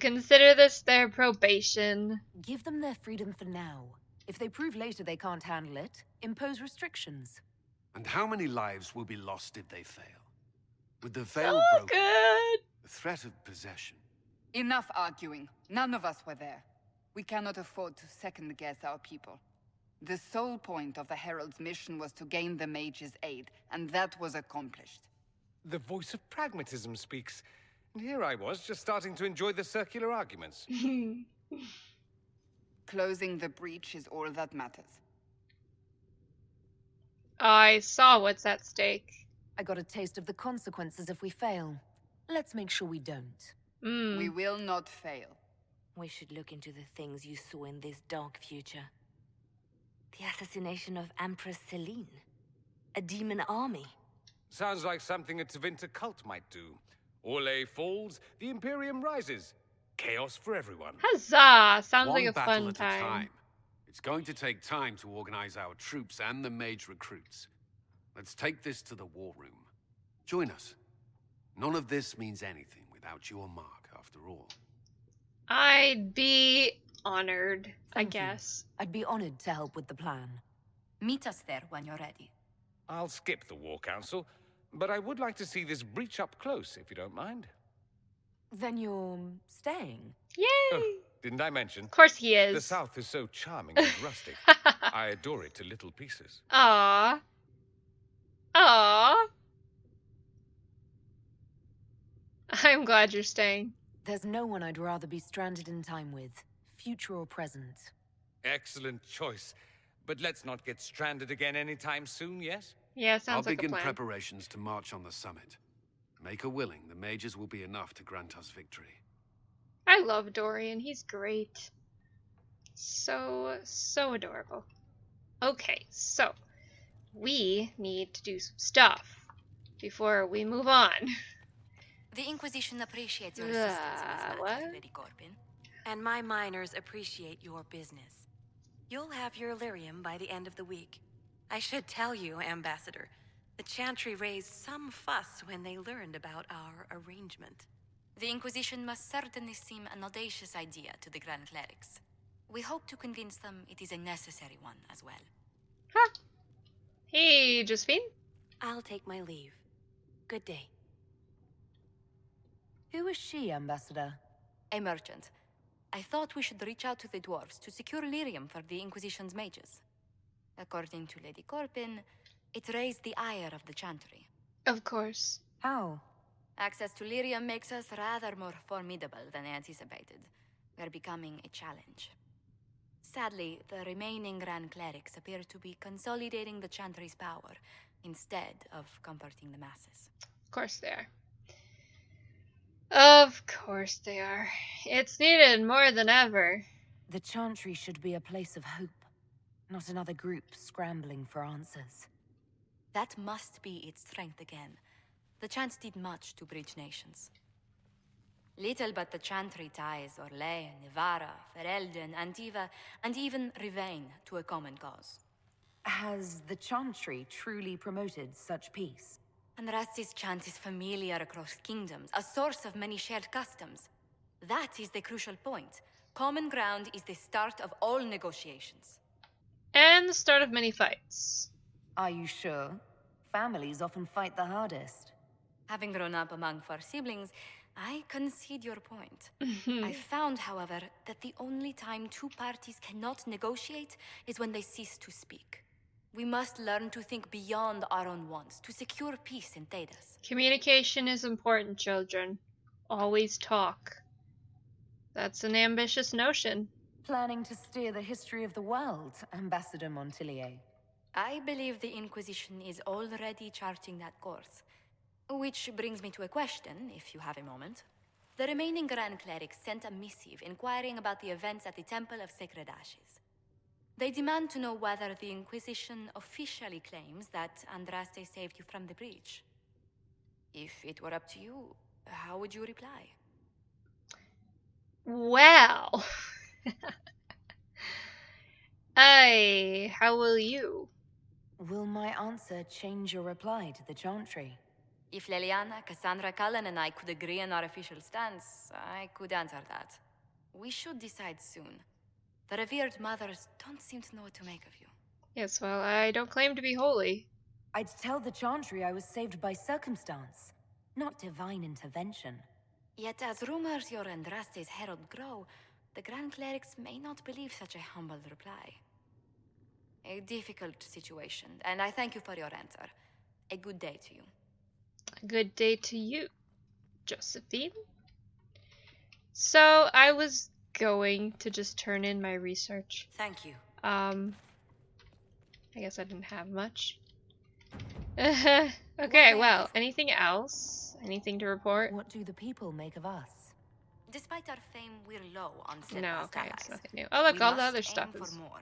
Consider this their probation. Give them their freedom for now. If they prove later they can't handle it, impose restrictions. And how many lives will be lost if they fail? With the veil Oh, broken, good. the threat of possession. Enough arguing. None of us were there. We cannot afford to second-guess our people. The sole point of the Herald's mission was to gain the mage's aid, and that was accomplished. The voice of pragmatism speaks. And here I was, just starting to enjoy the circular arguments. Closing the breach is all that matters. I saw what's at stake. I got a taste of the consequences if we fail. Let's make sure we don't. We will not fail. We should look into the things you saw in this dark future. The assassination of Empress Celine. A demon army. Sounds like something a Tevinter cult might do. Orlais falls, the Imperium rises. Chaos for everyone. Huzzah! Sounds One like a battle fun at a time. time. It's going to take time to organize our troops and the mage recruits. Let's take this to the war room. Join us. None of this means anything without your mark, after all. I'd be honored, I Thank you. guess. I'd be honored to help with the plan. Meet us there when you're ready. I'll skip the War Council, but I would like to see this breach up close, if you don't mind. Then you're staying? Yay! Oh, didn't I mention? Of course he is. The South is so charming and rustic. I adore it to little pieces. Aww. Aww. I'm glad you're staying. There's no one I'd rather be stranded in time with, future or present. Excellent choice. But let's not get stranded again anytime soon, yes? Yeah, sounds I'll like a begin plan. preparations to march on the summit. Make her willing, the mages will be enough to grant us victory. I love Dorian. He's great. So adorable. Okay, so we need to do some stuff before we move on. The Inquisition appreciates your assistance in this matter, what? Lady Corbin. And my miners appreciate your business. You'll have your Illyrium by the end of the week. I should tell you, Ambassador, The Chantry raised some fuss when they learned about our arrangement. The Inquisition must certainly seem an audacious idea to the Grand Clerics. We hope to convince them it is a necessary one as well. Huh. Hey, Josephine? I'll take my leave. Good day. Who is she, Ambassador? A merchant. I thought we should reach out to the dwarves to secure lyrium for the Inquisition's mages. According to Lady Corpin, it raised the ire of the Chantry. Of course. How? Access to lyrium makes us rather more formidable than anticipated. We're becoming a challenge. Sadly, the remaining Grand Clerics appear to be consolidating the Chantry's power, instead of comforting the masses. Of course they are. Of course they are. It's needed more than ever. The Chantry should be a place of hope, not another group scrambling for answers. That must be its strength again. The Chants did much to bridge nations. Little but the Chantry ties Orlais, Nevarra, Ferelden, Antiva, and even Rivain to a common cause. Has the Chantry truly promoted such peace? Andraste's chant is familiar across kingdoms, a source of many shared customs. That is the crucial point. Common ground is the start of all negotiations. And the start of many fights. Are you sure? Families often fight the hardest. Having grown up among 4 siblings, I concede your point. I found, however, that the only time 2 parties cannot negotiate is when they cease to speak. We must learn to think beyond our own wants, to secure peace in Thedas. Communication is important, children. Always talk. That's an ambitious notion. Planning to steer the history of the world, Ambassador Montillier? I believe the Inquisition is already charting that course. Which brings me to a question, if you have a moment. The remaining Grand Clerics sent a missive inquiring about the events at the Temple of Sacred Ashes. They demand to know whether the Inquisition officially claims that Andraste saved you from the breach. If it were up to you, how would you reply? Well. How will you? Will my answer change your reply to the Chantry? If Leliana, Cassandra, Cullen, and I could agree on our official stance, I could answer that. We should decide soon. The revered mothers don't seem to know what to make of you. Yes, well, I don't claim to be holy. I'd tell the Chantry I was saved by circumstance, not divine intervention. Yet as rumors your Andraste's herald grow, the Grand Clerics may not believe such a humble reply. A difficult situation, and I thank you for your answer. A good day to you. A good day to you, Josephine. So, I was going to just turn in my research. Thank you. I guess I didn't have much. Okay, well, anything else? Anything to report? What do the people make of us? Despite our fame, we're low on steadfast No, okay, allies. it's nothing new. Oh, look, all the must other stuff aim is... for more.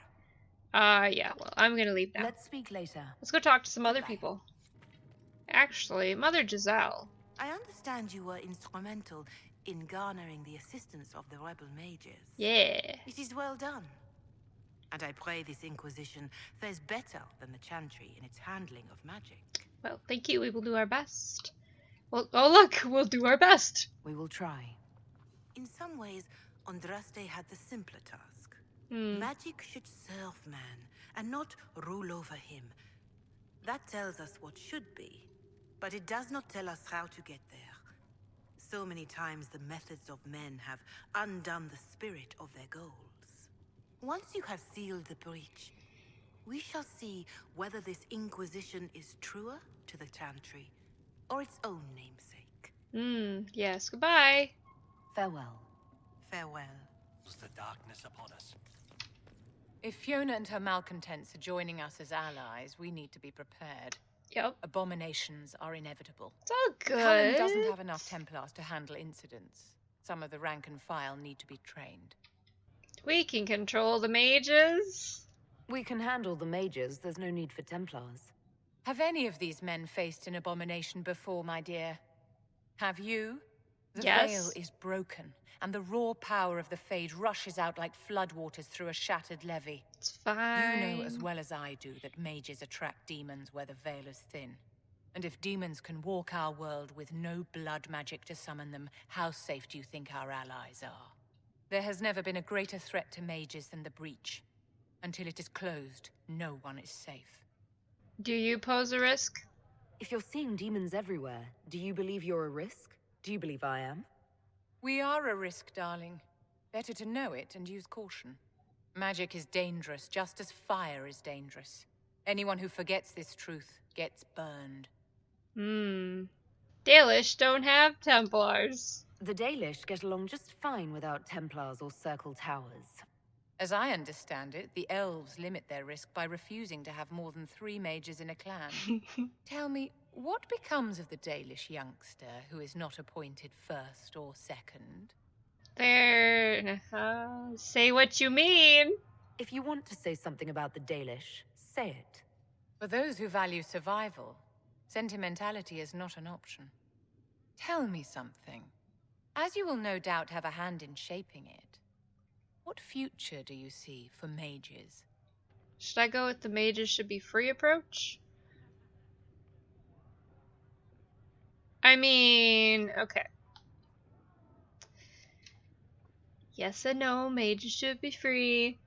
Yeah, well, I'm gonna leave now. Let's speak later. Let's go talk to some other people. Actually, Mother Giselle. I understand you were instrumental in garnering the assistance of the rebel mages. Yeah. It is well done. And I pray this Inquisition fares better than the Chantry in its handling of magic. Well, thank you. We will do our best. Well, oh look, we'll do our best. We will try. In some ways, Andraste had the simpler task. Magic should serve man, and not rule over him. That tells us what should be, but it does not tell us how to get there. So many times the methods of men have undone the spirit of their goals. Once you have sealed the breach, we shall see whether this Inquisition is truer to the Chantry, or its own namesake. Yes, goodbye. Farewell. Farewell. The darkness upon us. If Fiona and her malcontents are joining us as allies, we need to be prepared. Yep. Abominations are inevitable. It's all good. Cullen doesn't have enough Templars to handle incidents. Some of the rank and file need to be trained. We can control the mages. We can handle the mages. There's no need for Templars. Have any of these men faced an abomination before, my dear? Have you? The veil is broken, and the raw power of the Fade rushes out like floodwaters through a shattered levee. It's fine. You know as well as I do that mages attract demons where the veil is thin. And if demons can walk our world with no blood magic to summon them, how safe do you think our allies are? There has never been a greater threat to mages than the Breach. Until it is closed, no one is safe. Do you pose a risk? If you're seeing demons everywhere, do you believe you're a risk? Do you believe I am? We are a risk, darling. Better to know it and use caution. Magic is dangerous, just as fire is dangerous. Anyone who forgets this truth gets burned. Dalish don't have Templars. The Dalish get along just fine without Templars or Circle Towers. As I understand it, the elves limit their risk by refusing to have more than 3 mages in a clan. Tell me, what becomes of the Dalish youngster who is not appointed first or second? Say what you mean. If you want to say something about the Dalish, say it. For those who value survival, sentimentality is not an option. Tell me something. As you will no doubt have a hand in shaping it, what future do you see for mages? Should I go with the mages should be free approach? I mean, okay. Yes and no, mages should be free.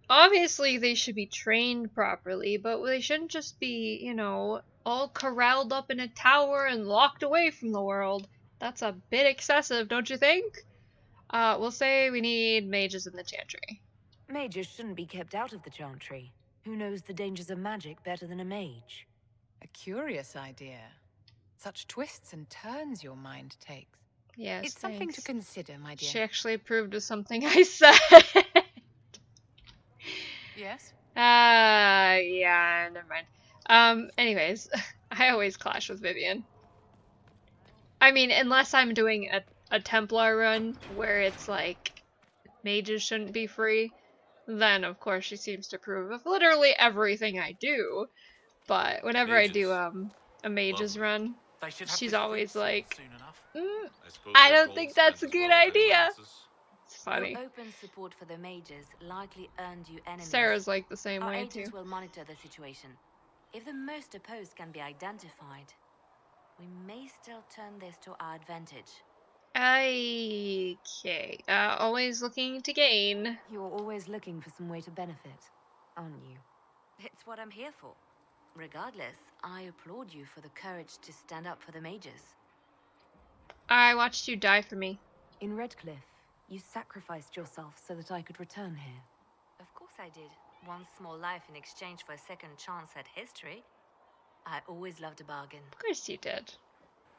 Obviously, they should be trained properly, but they shouldn't just be, you know, all corralled up in a tower and locked away from the world. That's a bit excessive, don't you think? We'll say we need mages in the Chantry. Mages shouldn't be kept out of the Chantry. Who knows the dangers of magic better than a mage? A curious idea. Such twists and turns your mind takes. Yes, it's something to consider, my dear. She actually approved of something I said. Yes? Yeah, never mind. Anyways, I always clash with Vivian. I mean, unless I'm doing a Templar run where it's like mages shouldn't be free, then of course she seems to approve of literally everything I do. But whenever I do a mages run, she's always like, I don't think that's a good idea. It's funny. Your open support for the mages likely earned you enemies. Sarah's like the same Our way agents too. will monitor the situation. If the most opposed can be identified, we may still turn this to our advantage. Okay. Always looking to gain. You're always looking for some way to benefit, aren't you? It's what I'm here for. Regardless, I applaud you for the courage to stand up for the mages. I watched you die for me. In Redcliffe, you sacrificed yourself so that I could return here. Of course I did. One small life in exchange for a second chance at history. I always loved a bargain. Of course you did.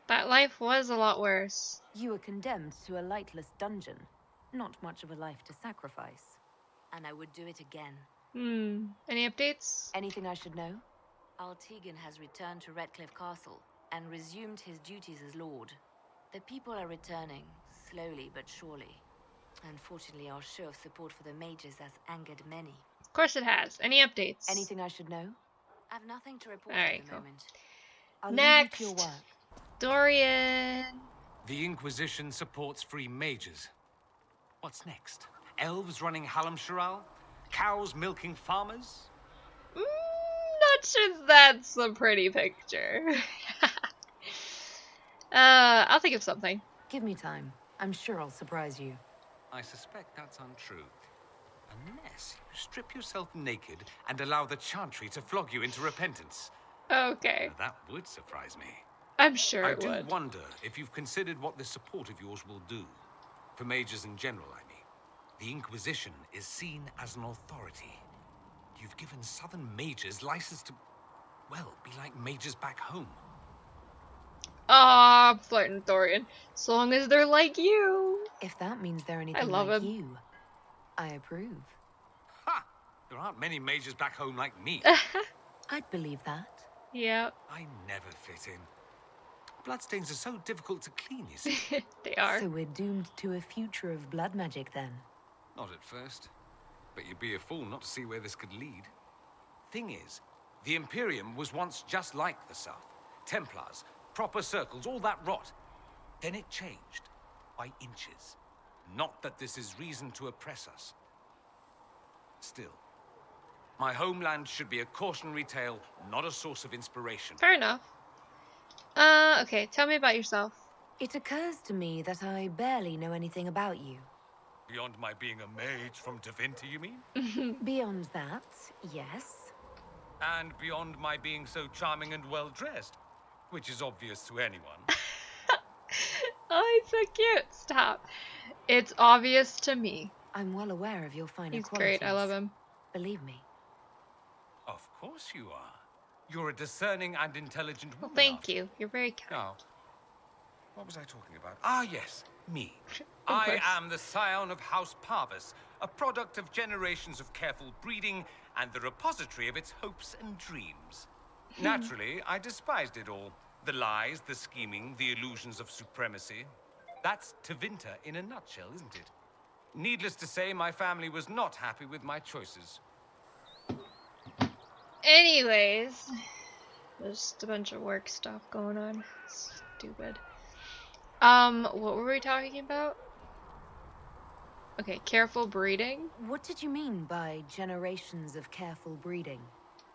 That life was a lot worse. You were condemned to a lightless dungeon. Not much of a life to sacrifice. And I would do it again. Any updates? Anything I should know? Altegan has returned to Redcliffe Castle and resumed his duties as Lord. The people are returning, slowly but surely. Unfortunately, our show of support for the mages has angered many. Of course it has. Any updates? Anything I should know? I've nothing to report at the cool. moment. I'll Next! leave you to your work. Dorian! The Inquisition supports free mages. What's next? Elves running Hallamsharal? Cows milking farmers? Not sure that's a pretty picture. I'll think of something. Give me time. I'm sure I'll surprise you. I suspect that's untrue. Unless you strip yourself naked and allow the Chantry to flog you into repentance. Okay. Now, that would surprise me. I'm sure it I would. do wonder if you've considered what this support of yours will do. For mages in general, I mean. The Inquisition is seen as an authority. You've given southern mages license to, well, be like mages back home. I'm flirting with Dorian. As long as they're like you. If that means they're anything love like him. you, I approve. Ha! There aren't many mages back home like me. I'd believe that. Yeah. I never fit in. Bloodstains are so difficult to clean, you see. They are. So we're doomed to a future of blood magic then? Not at first. But you'd be a fool not to see where this could lead. Thing is, the Imperium was once just like the South. Templars, proper circles, all that rot. Then it changed. By inches. Not that this is reason to oppress us. Still, my homeland should be a cautionary tale, not a source of inspiration. Fair enough. Okay, tell me about yourself. It occurs to me that I barely know anything about you. Beyond my being a mage from Tevinter, you mean? Beyond that, yes. And beyond my being so charming and well-dressed, which is obvious to anyone. Oh, he's so cute. Stop. It's obvious to me. I'm well aware of your finer He's qualities. great. I love him. Believe me. Of course you are. You're a discerning and intelligent woman. Well, thank you. You're very kind. Now, what was I talking about? Ah, yes, me. I am the scion of House Parvis, a product of generations of careful breeding and the repository of its hopes and dreams. Naturally, I despised it all. The lies, the scheming, the illusions of supremacy. That's Tevinter in a nutshell, isn't it? Needless to say, my family was not happy with my choices. Anyways, there's just a bunch of work stuff going on. Stupid. What were we talking about? Okay, careful breeding. What did you mean by generations of careful breeding?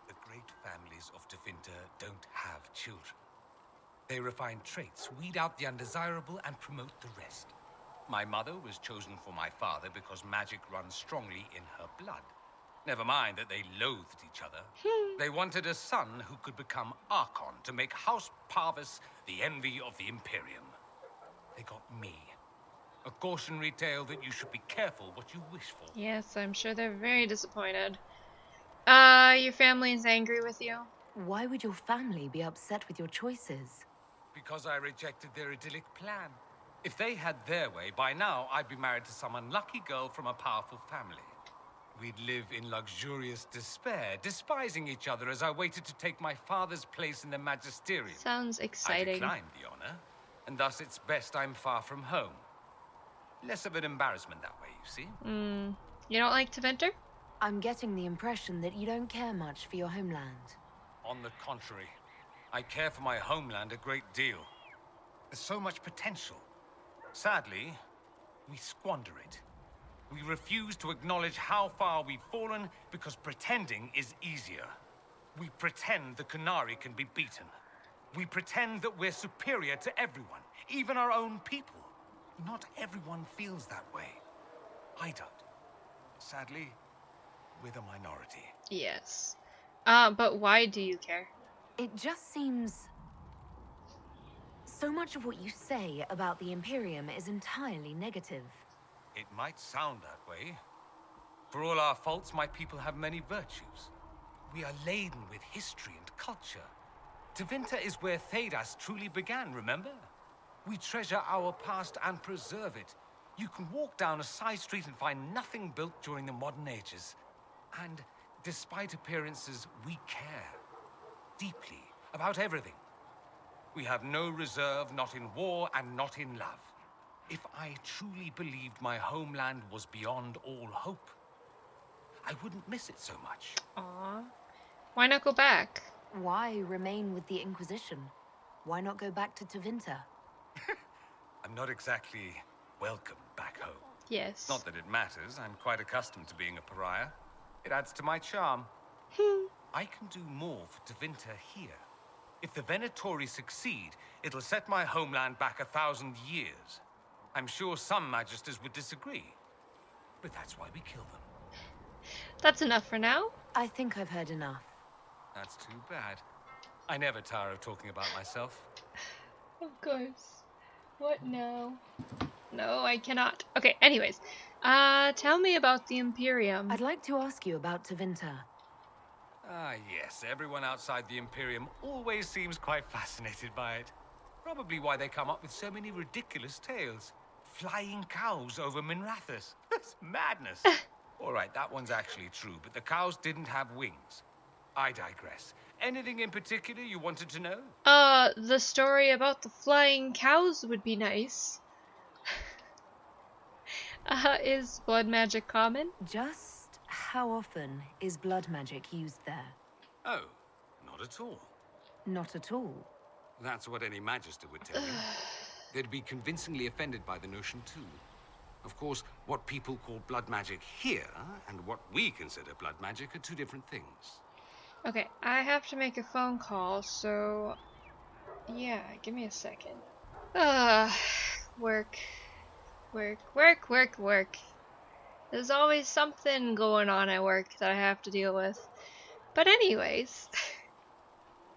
The great families of Tevinter don't have children. They refine traits, weed out the undesirable, and promote the rest. My mother was chosen for my father because magic runs strongly in her blood. Never mind that they loathed each other. They wanted a son who could become Archon to make House Parvis the envy of the Imperium. They got me. A cautionary tale that you should be careful what you wish for. Yes, I'm sure they're very disappointed. Your family is angry with you? Why would your family be upset with your choices? Because I rejected their idyllic plan. If they had their way, by now I'd be married to some unlucky girl from a powerful family. We'd live in luxurious despair, despising each other as I waited to take my father's place in the magisterium. Sounds exciting. I declined the honor, and thus it's best I'm far from home. Less of an embarrassment that way, you see. You don't like Tevinter? I'm getting the impression that you don't care much for your homeland. On the contrary, I care for my homeland a great deal. There's so much potential. Sadly, we squander it. We refuse to acknowledge how far we've fallen because pretending is easier. We pretend the Qunari can be beaten. We pretend that we're superior to everyone, even our own people. Not everyone feels that way. I don't. Sadly, we're the minority. Yes. But why do you care? It just seems... So much of what you say about the Imperium is entirely negative. It might sound that way. For all our faults, my people have many virtues. We are laden with history and culture. Tevinter is where Thedas truly began, remember? We treasure our past and preserve it. You can walk down a side street and find nothing built during the modern ages. And despite appearances, we care. Deeply. About everything. We have no reserve, not in war and not in love. If I truly believed my homeland was beyond all hope, I wouldn't miss it so much. Aww. Why not go back? Why remain with the Inquisition? Why not go back to Tevinter? I'm not exactly welcome back home. Yes. Not that it matters. I'm quite accustomed to being a pariah. It adds to my charm. I can do more for Tevinter here. If the Venatori succeed, it'll set my homeland back 1,000 years. I'm sure some magisters would disagree, but that's why we kill them. That's enough for now. I think I've heard enough. That's too bad. I never tire of talking about myself. Of course. What now? No, I cannot. Okay, anyways. Tell me about the Imperium. I'd like to ask you about Tevinter. Ah, yes. Everyone outside the Imperium always seems quite fascinated by it. Probably why they come up with so many ridiculous tales. Flying cows over Minrathous. That's madness. All right, that one's actually true, but the cows didn't have wings. I digress. Anything in particular you wanted to know? The story about the flying cows would be nice. Is blood magic common? Just how often is blood magic used there? Oh, not at all. Not at all. That's what any magister would tell you. They'd be convincingly offended by the notion too. Of course, what people call blood magic here, and what we consider blood magic, are two different things. Okay, I have to make a phone call, so Yeah, give me a second. Ugh, work. Work. There's always something going on at work that I have to deal with. But anyways,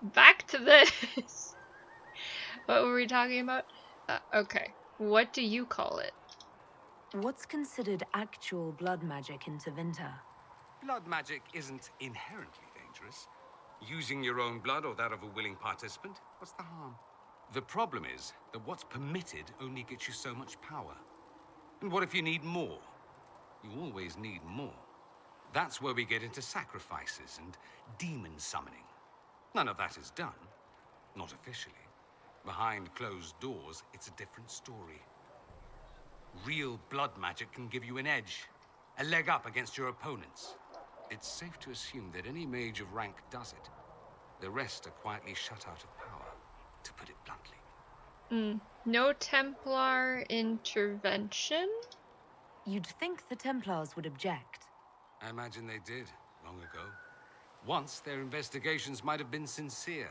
back to this. What were we talking about? Okay. What do you call it? What's considered actual blood magic in Tevinter? Blood magic isn't inherently dangerous. Using your own blood or that of a willing participant, what's the harm? The problem is that what's permitted only gets you so much power. And what if you need more? You always need more. That's where we get into sacrifices and demon summoning. None of that is done. Not officially. Behind closed doors, it's a different story. Real blood magic can give you an edge, a leg up against your opponents. It's safe to assume that any mage of rank does it. The rest are quietly shut out of power, to put it bluntly. No Templar intervention? You'd think the Templars would object. I imagine they did, long ago. Once, their investigations might have been sincere.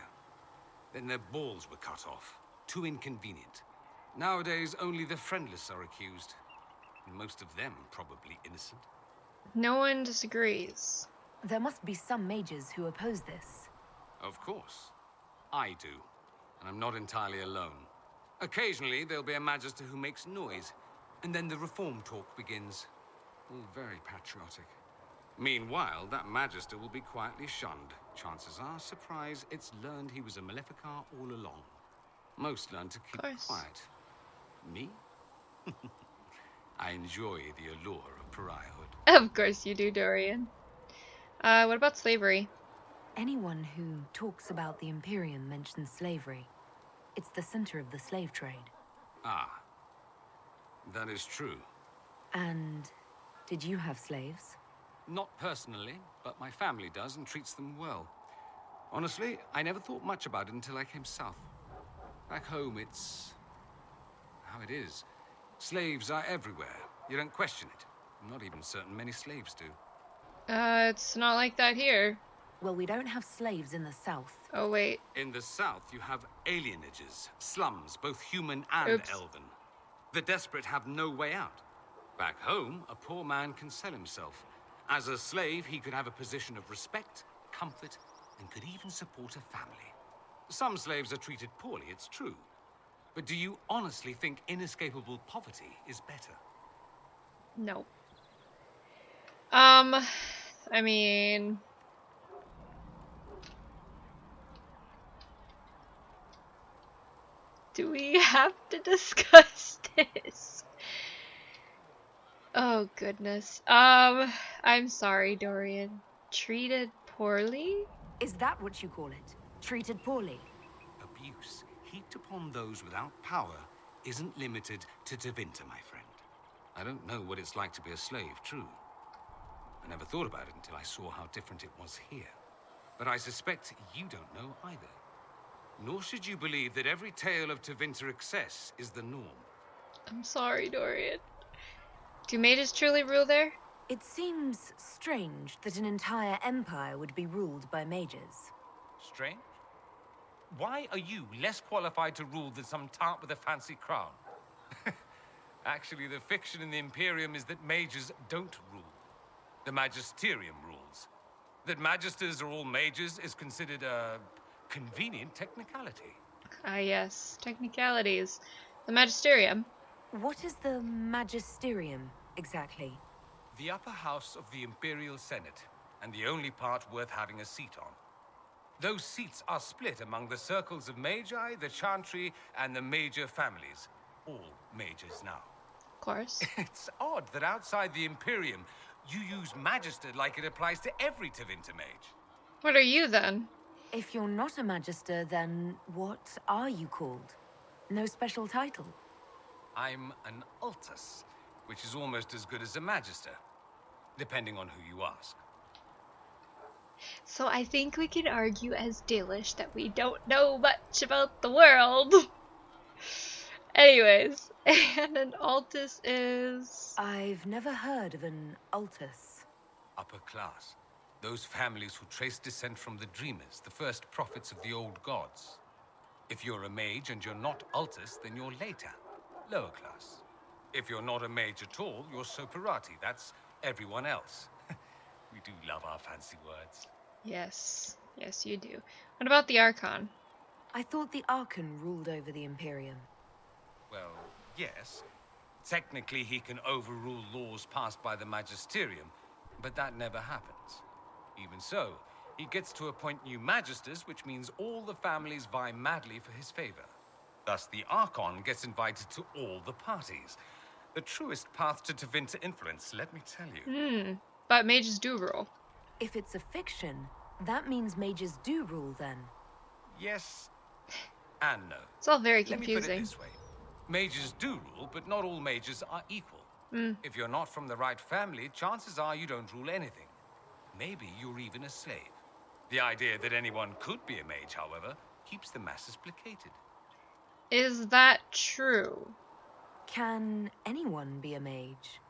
Then their balls were cut off. Too inconvenient. Nowadays, only the friendless are accused. And most of them probably innocent. No one disagrees. There must be some mages who oppose this. Of course. I do. And I'm not entirely alone. Occasionally, there'll be a magister who makes noise. And then the reform talk begins. All very patriotic. Meanwhile, that magister will be quietly shunned. Chances are, surprise, it's learned he was a Maleficar all along. Most learn to keep quiet. Me? I enjoy the allure of pariahhood. Of course you do, Dorian. What about slavery? Anyone who talks about the Imperium mentions slavery. It's the center of the slave trade. Ah. That is true. And did you have slaves? Not personally, but my family does and treats them well. Honestly, I never thought much about it until I came south. Back home, it's how it is. Slaves are everywhere. You don't question it. I'm not even certain many slaves do. It's not like that here. Well, we don't have slaves in the south. Oh, wait. In the south, you have alienages, slums, both human and elven. The desperate have no way out. Back home, a poor man can sell himself. As a slave, he could have a position of respect, comfort, and could even support a family. Some slaves are treated poorly, it's true. But do you honestly think inescapable poverty is better? No. I mean... Do we have to discuss this? Oh, goodness. I'm sorry, Dorian. Treated poorly? Is that what you call it? Treated poorly? Abuse heaped upon those without power isn't limited to Tevinter, my friend. I don't know what it's like to be a slave, true. I never thought about it until I saw how different it was here. But I suspect you don't know either. Nor should you believe that every tale of Tevinter excess is the norm. I'm sorry, Dorian. Do mages truly rule there? It seems strange that an entire empire would be ruled by mages. Strange? Why are you less qualified to rule than some tart with a fancy crown? Actually, the fiction in the Imperium is that mages don't rule. The Magisterium rules. That magisters are all mages is considered a convenient technicality. Ah, yes. Technicalities. The Magisterium. What is the Magisterium, exactly? The upper house of the Imperial Senate, and the only part worth having a seat on. Those seats are split among the circles of Magi, the Chantry, and the major families. All mages now. Of course. It's odd that outside the Imperium, you use Magister like it applies to every Tevinter mage. What are you, then? If you're not a Magister, then what are you called? No special title? I'm an Altus, which is almost as good as a Magister, depending on who you ask. So I think we can argue as Dalish that we don't know much about the world. Anyways, and an Altus is... I've never heard of an Altus. Upper class. Those families who trace descent from the Dreamers, the first prophets of the old gods. If you're a mage and you're not Altus, then you're Laetan, lower class. If you're not a mage at all, you're Soperati. That's everyone else. We do love our fancy words. Yes. Yes, you do. What about the Archon? I thought the Archon ruled over the Imperium. Well, yes. Technically, he can overrule laws passed by the Magisterium, but that never happens. Even so, he gets to appoint new Magisters, which means all the families vie madly for his favor. Thus, the Archon gets invited to all the parties. The truest path to Tevinter influence, let me tell you. But mages do rule. If it's a fiction, that means mages do rule then. Yes and no. It's all very Let me confusing. put it this way. Mages do rule, but not all mages are equal. If you're not from the right family, chances are you don't rule anything. Maybe you're even a slave. The idea that anyone could be a mage, however, keeps the masses placated. Is that true? Can anyone be a mage?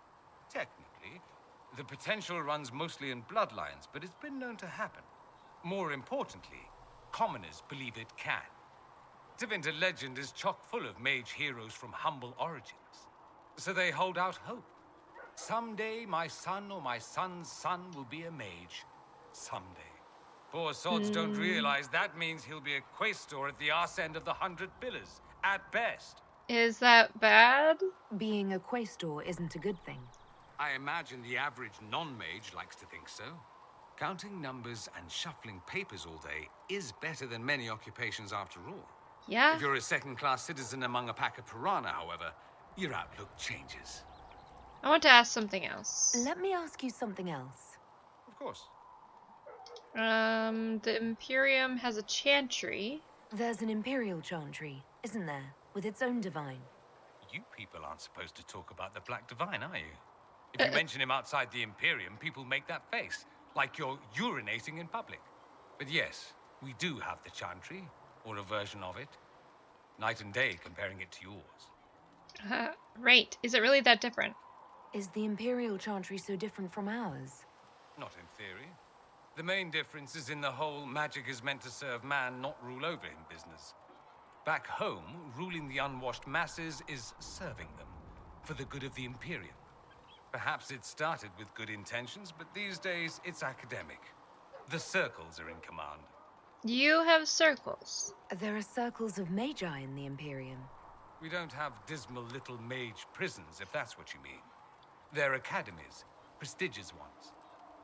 Technically, the potential runs mostly in bloodlines, but it's been known to happen. More importantly, commoners believe it can. Tevinter legend is chock full of mage heroes from humble origins. So they hold out hope. Someday my son or my son's son will be a mage. Someday. Poor sods don't realize that means he'll be a quaestor at the arse end of the 100 Pillars, at best. Is that bad? Being a quaestor isn't a good thing. I imagine the average non-mage likes to think so. Counting numbers and shuffling papers all day is better than many occupations after all. Yeah. If you're a second-class citizen among a pack of piranha, however, your outlook changes. I want to ask something else. Let me ask you something else. Of course. The Imperium has a chantry. There's an Imperial chantry, isn't there? With its own divine. You people aren't supposed to talk about the Black Divine, are you? If you mention him outside the Imperium, people make that face, like you're urinating in public. But yes, we do have the chantry, or a version of it. Night and day comparing it to yours. Right. Is it really that different? Is the Imperial chantry so different from ours? Not in theory. The main difference is in the whole magic is meant to serve man, not rule over him business. Back home, ruling the unwashed masses is serving them, for the good of the Imperium. Perhaps it started with good intentions, but these days it's academic. The circles are in command. You have circles. There are circles of magi in the Imperium. We don't have dismal little mage prisons, if that's what you mean. They're academies, prestigious ones.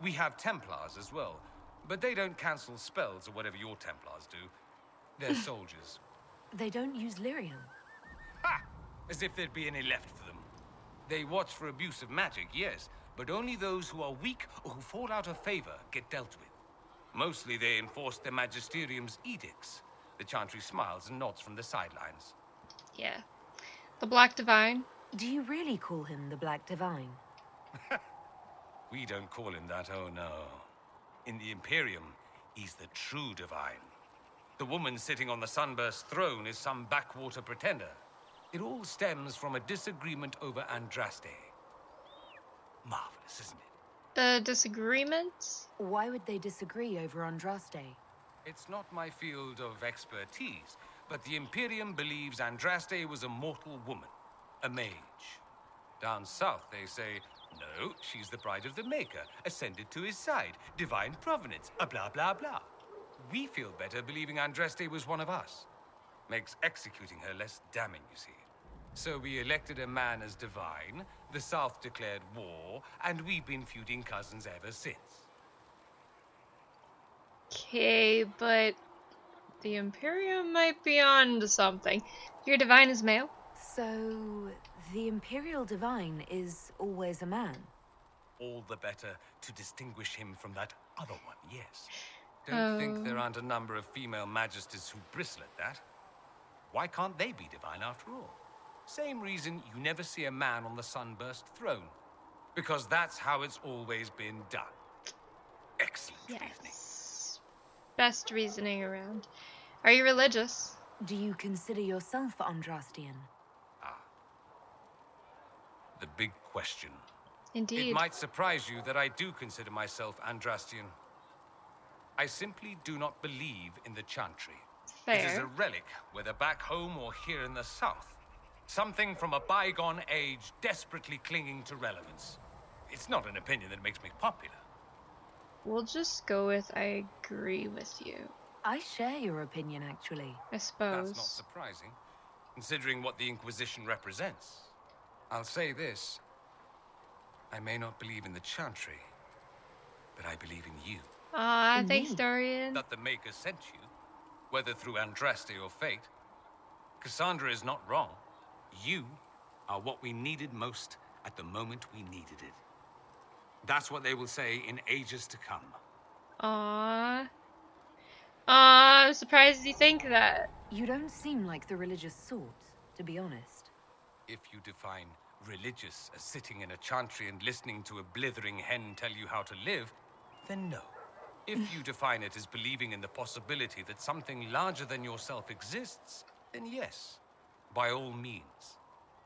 We have Templars as well, but they don't cancel spells or whatever your Templars do. They're soldiers. They don't use lyrium. Ha! As if there'd be any left for them. They watch for abuse of magic, yes, but only those who are weak or who fall out of favor get dealt with. Mostly they enforce the Magisterium's edicts. The chantry smiles and nods from the sidelines. Yeah. The Black Divine. Do you really call him the Black Divine? We don't call him that, oh no. In the Imperium, he's the true divine. The woman sitting on the Sunburst throne is some backwater pretender. It all stems from a disagreement over Andraste. Marvelous, isn't it? The disagreements? Why would they disagree over Andraste? It's not my field of expertise, but the Imperium believes Andraste was a mortal woman, a mage. Down south, they say, no, she's the bride of the Maker, ascended to his side, divine provenance, a blah blah blah. We feel better believing Andraste was one of us. Makes executing her less damning, you see. So we elected a man as divine, the South declared war, and we've been feuding cousins ever since. Okay, but the Imperium might be on to something. Your divine is male? So, the Imperial divine is always a man? All the better to distinguish him from that other one, yes. Don't think there aren't a number of female magisters who bristle at that. Why can't they be divine after all? Same reason you never see a man on the Sunburst throne. Because that's how it's always been done. Excellent reasoning. Best reasoning around. Are you religious? Do you consider yourself Andrastian? The big question. Indeed. It might surprise you that I do consider myself Andrastian. I simply do not believe in the Chantry. It is Fair. a relic, whether back home or here in the south. Something from a bygone age desperately clinging to relevance. It's not an opinion that makes me popular. We'll just go with I agree with you. I share your opinion, actually. I suppose. That's not surprising, considering what the Inquisition represents. I'll say this. I may not believe in the Chantry, but I believe in you. Ah, thanks, Dorian. That the Maker sent you, whether through Andraste or fate. Cassandra is not wrong. You are what we needed most at the moment we needed it. That's what they will say in ages to come. Ah. I'm surprised you think that. You don't seem like the religious sort, to be honest. If you define religious as sitting in a chantry and listening to a blithering hen tell you how to live, then no. If you define it as believing in the possibility that something larger than yourself exists, then yes, by all means.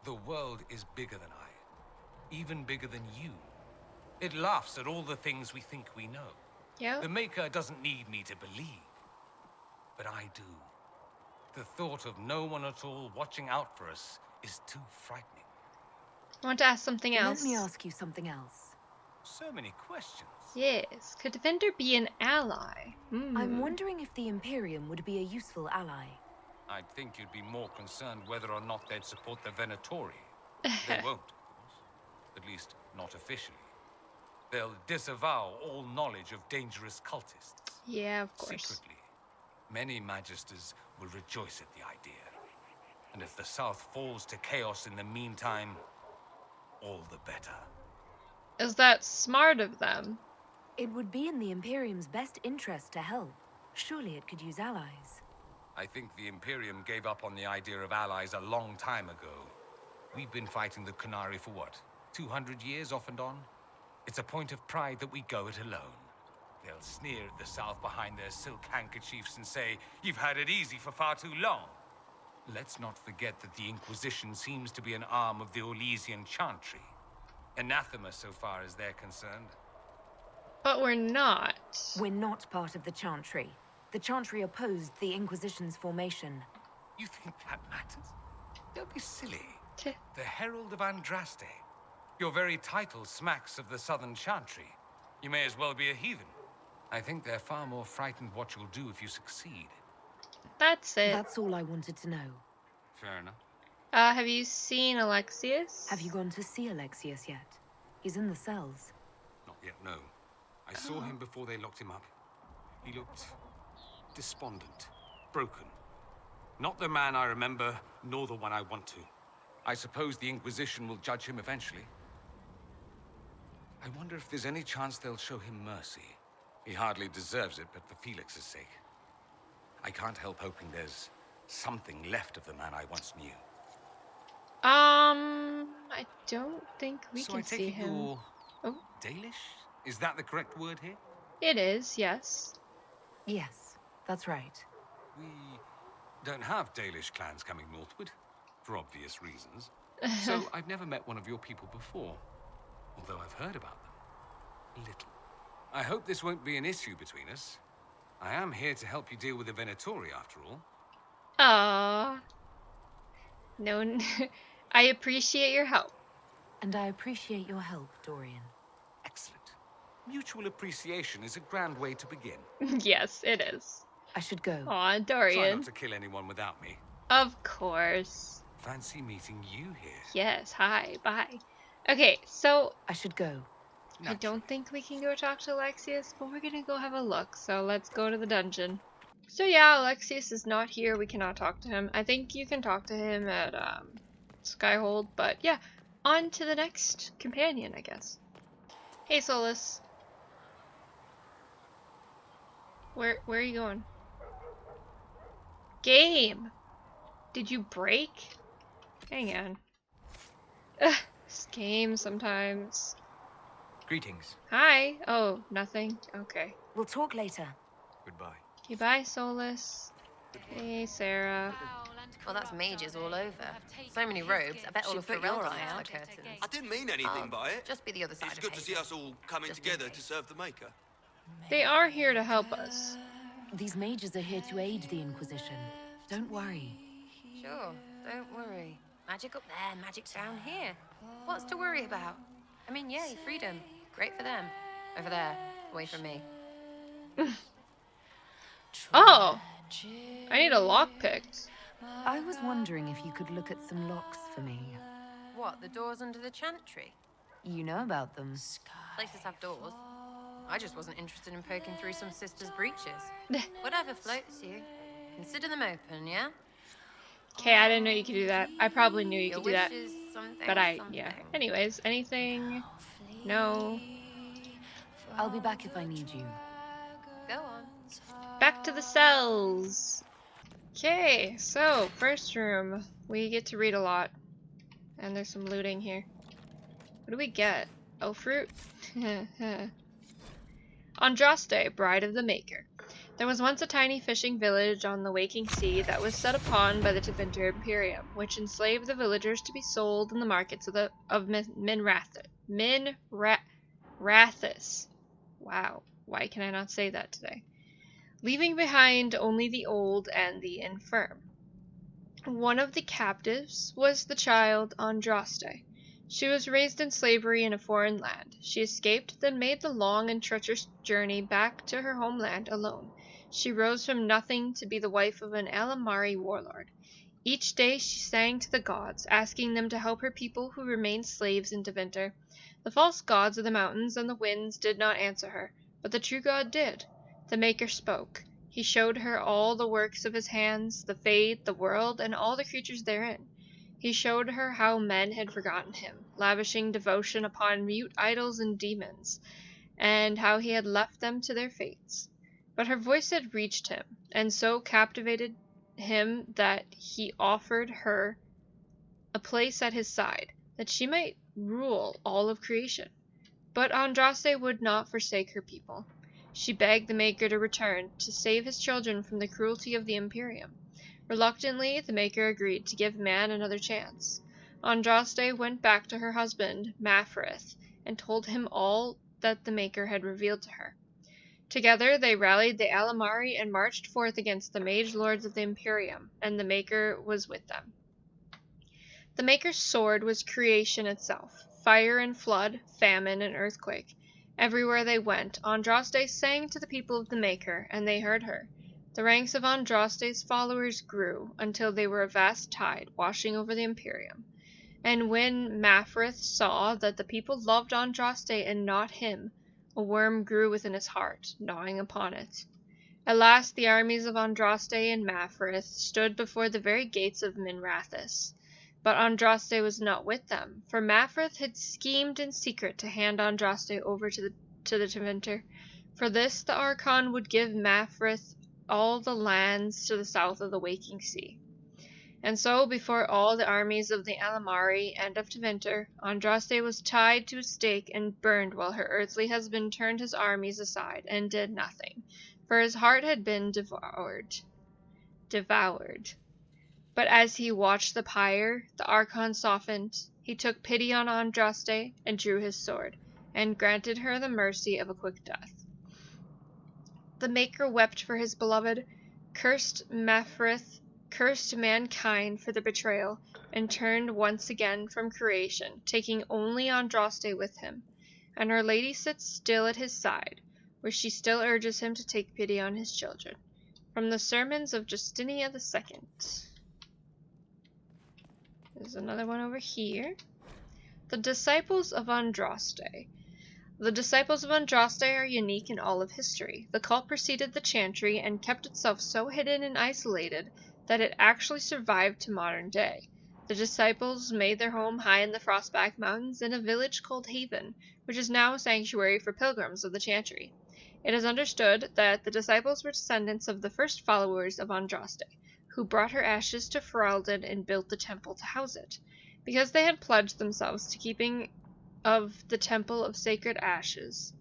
The world is bigger than I, even bigger than you. It laughs at all the things we think we know. Yeah. The Maker doesn't need me to believe, but I do. The thought of no one at all watching out for us is too frightening. I want to ask something else. Let me ask you something else. So many questions. Yes. Could Defender be an ally? I'm wondering if the Imperium would be a useful ally. I'd think you'd be more concerned whether or not they'd support the Venatori. They won't, of course. At least, not officially. They'll disavow all knowledge of dangerous cultists. Yeah, of course. Secretly, many Magisters will rejoice at the idea. And if the South falls to chaos in the meantime, all the better. Is that smart of them? It would be in the Imperium's best interest to help. Surely it could use allies. I think the Imperium gave up on the idea of allies a long time ago. We've been fighting the Qunari for what, 200 years off and on? It's a point of pride that we go it alone. They'll sneer at the South behind their silk handkerchiefs and say, "You've had it easy for far too long." Let's not forget that the Inquisition seems to be an arm of the Orlesian Chantry. Anathema so far as they're concerned. But we're not. We're not part of the Chantry. The Chantry opposed the Inquisition's formation. You think that matters? Don't be silly. The Herald of Andraste. Your very title smacks of the Southern Chantry. You may as well be a heathen. I think they're far more frightened what you'll do if you succeed. That's it. That's all I wanted to know. Fair enough. Have you seen Alexius? Have you gone to see Alexius yet? He's in the cells. Not yet, no. I saw him before they locked him up. He looked despondent, broken. Not the man I remember, nor the one I want to. I suppose the Inquisition will judge him eventually. I wonder if there's any chance they'll show him mercy. He hardly deserves it, but for Felix's sake. I can't help hoping there's something left of the man I once knew. I don't think we So can I take see it him. you're Oh, Dalish? Is that the correct word here? it is, yes. Yes, that's right. We don't have Dalish clans coming northward, for obvious reasons. So I've never met one of your people before, although I've heard about them. A little. I hope this won't be an issue between us. I am here to help you deal with the Venatori, after all. Ah. No, I appreciate your help. And I appreciate your help, Dorian. Excellent. Mutual appreciation is a grand way to begin. Yes, it is. I should go. Aw, Try Dorian. not to kill anyone without me. Of course. Fancy meeting you here. Yes, hi, bye. Okay, so I should go. I don't think we can go talk to Alexius, but we're gonna go have a look, so let's go to the dungeon. So yeah, Alexius is not here, we cannot talk to him. I think you can talk to him at Skyhold, but yeah, on to the next companion, I guess. Hey Solus. Where are you going? Game! Did you break? Hang on. Ugh, this game sometimes. Greetings. Hi. Oh, nothing. Okay. We'll talk later. Goodbye. Okay, bye, Solus. Hey, Sarah. Well, that's mages all over. So many robes. I bet all Should the put your Ferelden eye have out. the curtains. I didn't mean anything by it. Just be the other side It's of good to see Hazel. us all coming Just together in to serve the Maker. They are here to help us. These mages are here to aid the Inquisition. Don't worry. Sure, don't worry. Magic up there, magic down here. What's to worry about? I mean, yay, freedom. Great for them. Over there, away from me. Oh! I need a lockpick. I was wondering if you could look at some locks for me. What, the doors under the chantry? You know about them. Places have doors. I just wasn't interested in poking through some sister's breeches. Whatever floats you. Consider them open, yeah? Okay, I didn't know you could do that. I probably knew you Your could do that. wish is something, But something. yeah. Anyways, anything? No. I'll be back if I need you. Go on. Back to the cells. Okay, so first room. We get to read a lot. And there's some looting here. What do we get? Oh, fruit. Andraste, Bride of the Maker. There was once a tiny fishing village on the waking sea that was set upon by the Tevinter Imperium, which enslaved the villagers to be sold in the markets of Minrathis. Wow, why can I not say that today? Leaving behind only the old and the infirm. One of the captives was the child Andraste. She was raised in slavery in a foreign land. She escaped, then made the long and treacherous journey back to her homeland alone. She rose from nothing to be the wife of an Alamari warlord. Each day she sang to the gods, asking them to help her people who remained slaves in Tevinter. The false gods of the mountains and the winds did not answer her, but the true God did. The Maker spoke. He showed her all the works of his hands, the fate, the world, and all the creatures therein. He showed her how men had forgotten him, lavishing devotion upon mute idols and demons, and how he had left them to their fates. But her voice had reached him, and so captivated him that he offered her a place at his side, that she might rule all of creation. But Andraste would not forsake her people. She begged the Maker to return, to save his children from the cruelty of the Imperium. Reluctantly, the Maker agreed to give man another chance. Andraste went back to her husband, Mafrith, and told him all that the Maker had revealed to her. Together they rallied the Alamari and marched forth against the mage lords of the Imperium, and the Maker was with them. The Maker's sword was creation itself, fire and flood, famine and earthquake. Everywhere they went, Andraste sang to the people of the Maker, and they heard her. The ranks of Andraste's followers grew, until they were a vast tide washing over the Imperium. And when Mafrith saw that the people loved Andraste and not him, a worm grew within his heart, gnawing upon it. At last the armies of Andraste and Mafrith stood before the very gates of Minrathis. But Andraste was not with them, for Mafrith had schemed in secret to hand Andraste over to the Tevinter. For this the Archon would give Mafrith all the lands to the south of the Waking Sea. And so, before all the armies of the Alamari and of Tevinter, Andraste was tied to a stake and burned while her earthly husband turned his armies aside and did nothing, for his heart had been devoured. But as he watched the pyre, the Archon softened. He took pity on Andraste and drew his sword, and granted her the mercy of a quick death. The Maker wept for his beloved, cursed Mafrith, cursed mankind for the betrayal, and turned once again from creation, taking only Andraste with him. And Our Lady sits still at his side, where she still urges him to take pity on his children. From the Sermons of Justinia II. There's another one over here. The Disciples of Andraste. The Disciples of Andraste are unique in all of history. The cult preceded the Chantry and kept itself so hidden and isolated that it actually survived to modern day. The Disciples made their home high in the Frostback Mountains in a village called Haven, which is now a sanctuary for pilgrims of the Chantry. It is understood that the Disciples were descendants of the first followers of Andraste, who brought her ashes to Ferelden and built the temple to house it. Because they had pledged themselves to keeping of the Temple of Sacred Ashes,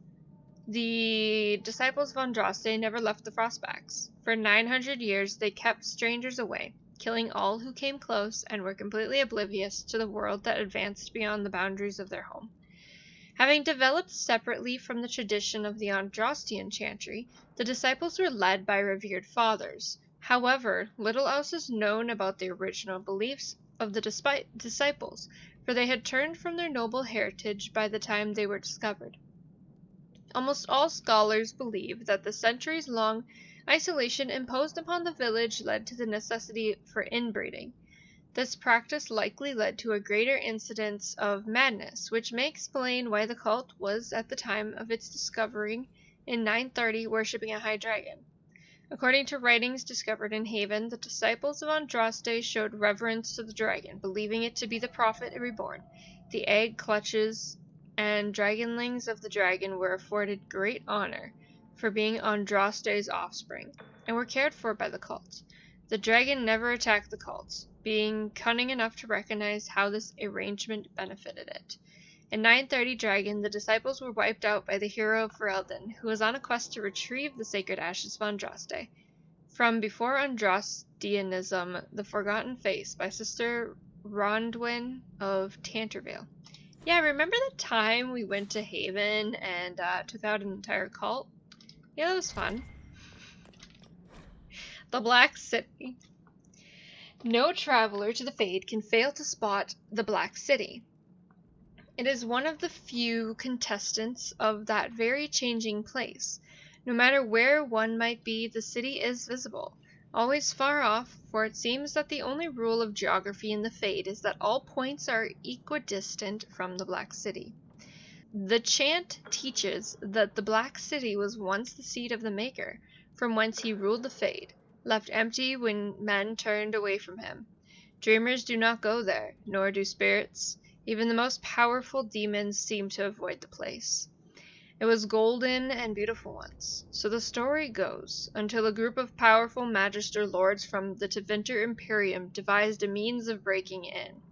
the Disciples of Andraste never left the Frostbacks. For 900 years they kept strangers away, killing all who came close, and were completely oblivious to the world that advanced beyond the boundaries of their home. Having developed separately from the tradition of the Andrastian chantry, the disciples were led by revered fathers. However, little else is known about the original beliefs of the disciples, for they had turned from their noble heritage by the time they were discovered. Almost all scholars believe that the centuries-long isolation imposed upon the village led to the necessity for inbreeding. This practice likely led to a greater incidence of madness, which may explain why the cult was, at the time of its discovering in 930, worshipping a high dragon. According to writings discovered in Haven, the disciples of Andraste showed reverence to the dragon, believing it to be the prophet reborn. The egg clutches and dragonlings of the dragon were afforded great honor for being Andraste's offspring, and were cared for by the cult. The dragon never attacked the cult, being cunning enough to recognize how this arrangement benefited it. In 930 Dragon, the disciples were wiped out by the hero Ferelden, who was on a quest to retrieve the sacred ashes of Andraste. From Before Andrastianism, The Forgotten Face by Sister Rondwyn of Tantervale. Yeah, remember the time we went to Haven and took out an entire cult? Yeah, that was fun. The Black City. No traveler to the Fade can fail to spot the Black City. It is one of the few contestants of that very changing place. No matter where one might be, the city is visible, always far off, for it seems that the only rule of geography in the Fade is that all points are equidistant from the Black City. The chant teaches that the Black City was once the seat of the Maker, from whence he ruled the Fade, left empty when men turned away from him. Dreamers do not go there, nor do spirits. Even the most powerful demons seem to avoid the place. It was golden and beautiful once, so the story goes, until a group of powerful Magister lords from the Tevinter Imperium devised a means of breaking in.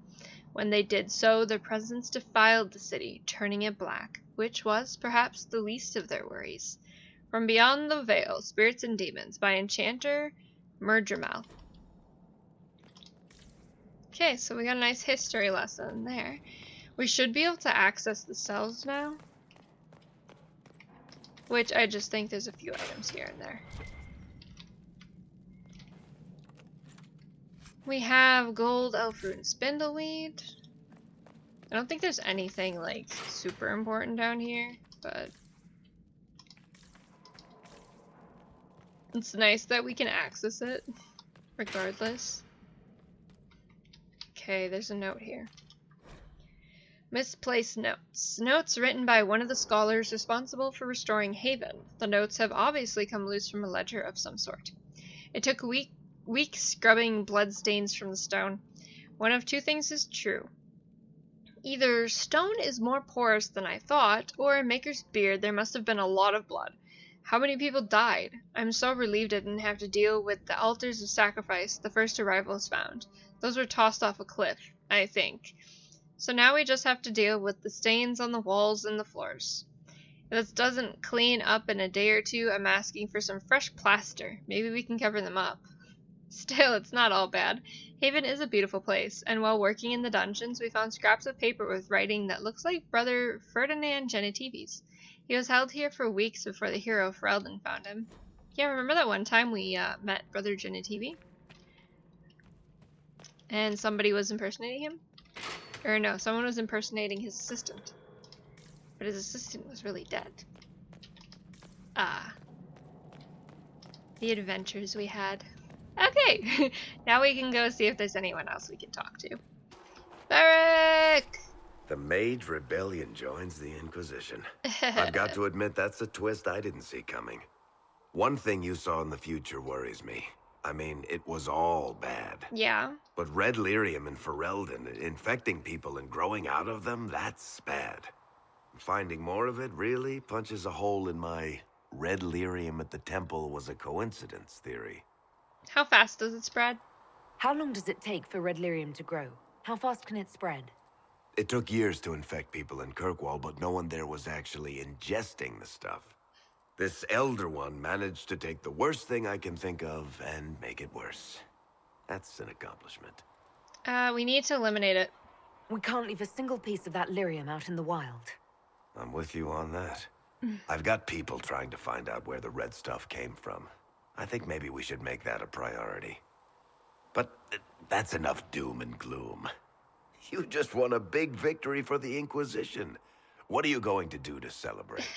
When they did so, their presence defiled the city, turning it black, which was, perhaps, the least of their worries. From Beyond the Veil, Spirits and Demons, by Enchanter Murdermouth. Okay, so we got a nice history lesson there. We should be able to access the cells now. Which I just think there's a few items here and there. We have gold, elfroot, and spindleweed. I don't think there's anything like super important down here, but it's nice that we can access it regardless. Okay, there's a note here. Misplaced notes. Notes written by one of the scholars responsible for restoring Haven. The notes have obviously come loose from a ledger of some sort. It took weeks scrubbing bloodstains from the stone. One of two things is true. Either stone is more porous than I thought, or in Maker's beard there must have been a lot of blood. How many people died? I'm so relieved I didn't have to deal with the altars of sacrifice the first arrivals found. Those were tossed off a cliff, I think. So now we just have to deal with the stains on the walls and the floors. If this doesn't clean up in a day or two, I'm asking for some fresh plaster. Maybe we can cover them up. Still, it's not all bad. Haven is a beautiful place, and while working in the dungeons, we found scraps of paper with writing that looks like Brother Ferdinand Genitivi's. He was held here for weeks before the hero Ferelden found him. Yeah, remember that one time we met Brother Genitivi? And somebody was impersonating him? Or no, someone was impersonating his assistant. But his assistant was really dead. Ah. The adventures we had. Okay, now we can go see if there's anyone else we can talk to. Beric! The Mage Rebellion joins the Inquisition. I've got to admit, that's a twist I didn't see coming. One thing you saw in the future worries me. I mean, it was all bad. Yeah. But Red Lyrium and Ferelden, infecting people and growing out of them, that's bad. Finding more of it really punches a hole in my Red Lyrium at the temple was a coincidence theory. How fast does it spread? How long does it take for Red Lyrium to grow? How fast can it spread? It took years to infect people in Kirkwall, but no one there was actually ingesting the stuff. This Elder One managed to take the worst thing I can think of and make it worse. That's an accomplishment. We need to eliminate it. We can't leave a single piece of that lyrium out in the wild. I'm with you on that. I've got people trying to find out where the red stuff came from. I think maybe we should make that a priority. But that's enough doom and gloom. You just won a big victory for the Inquisition. What are you going to do to celebrate?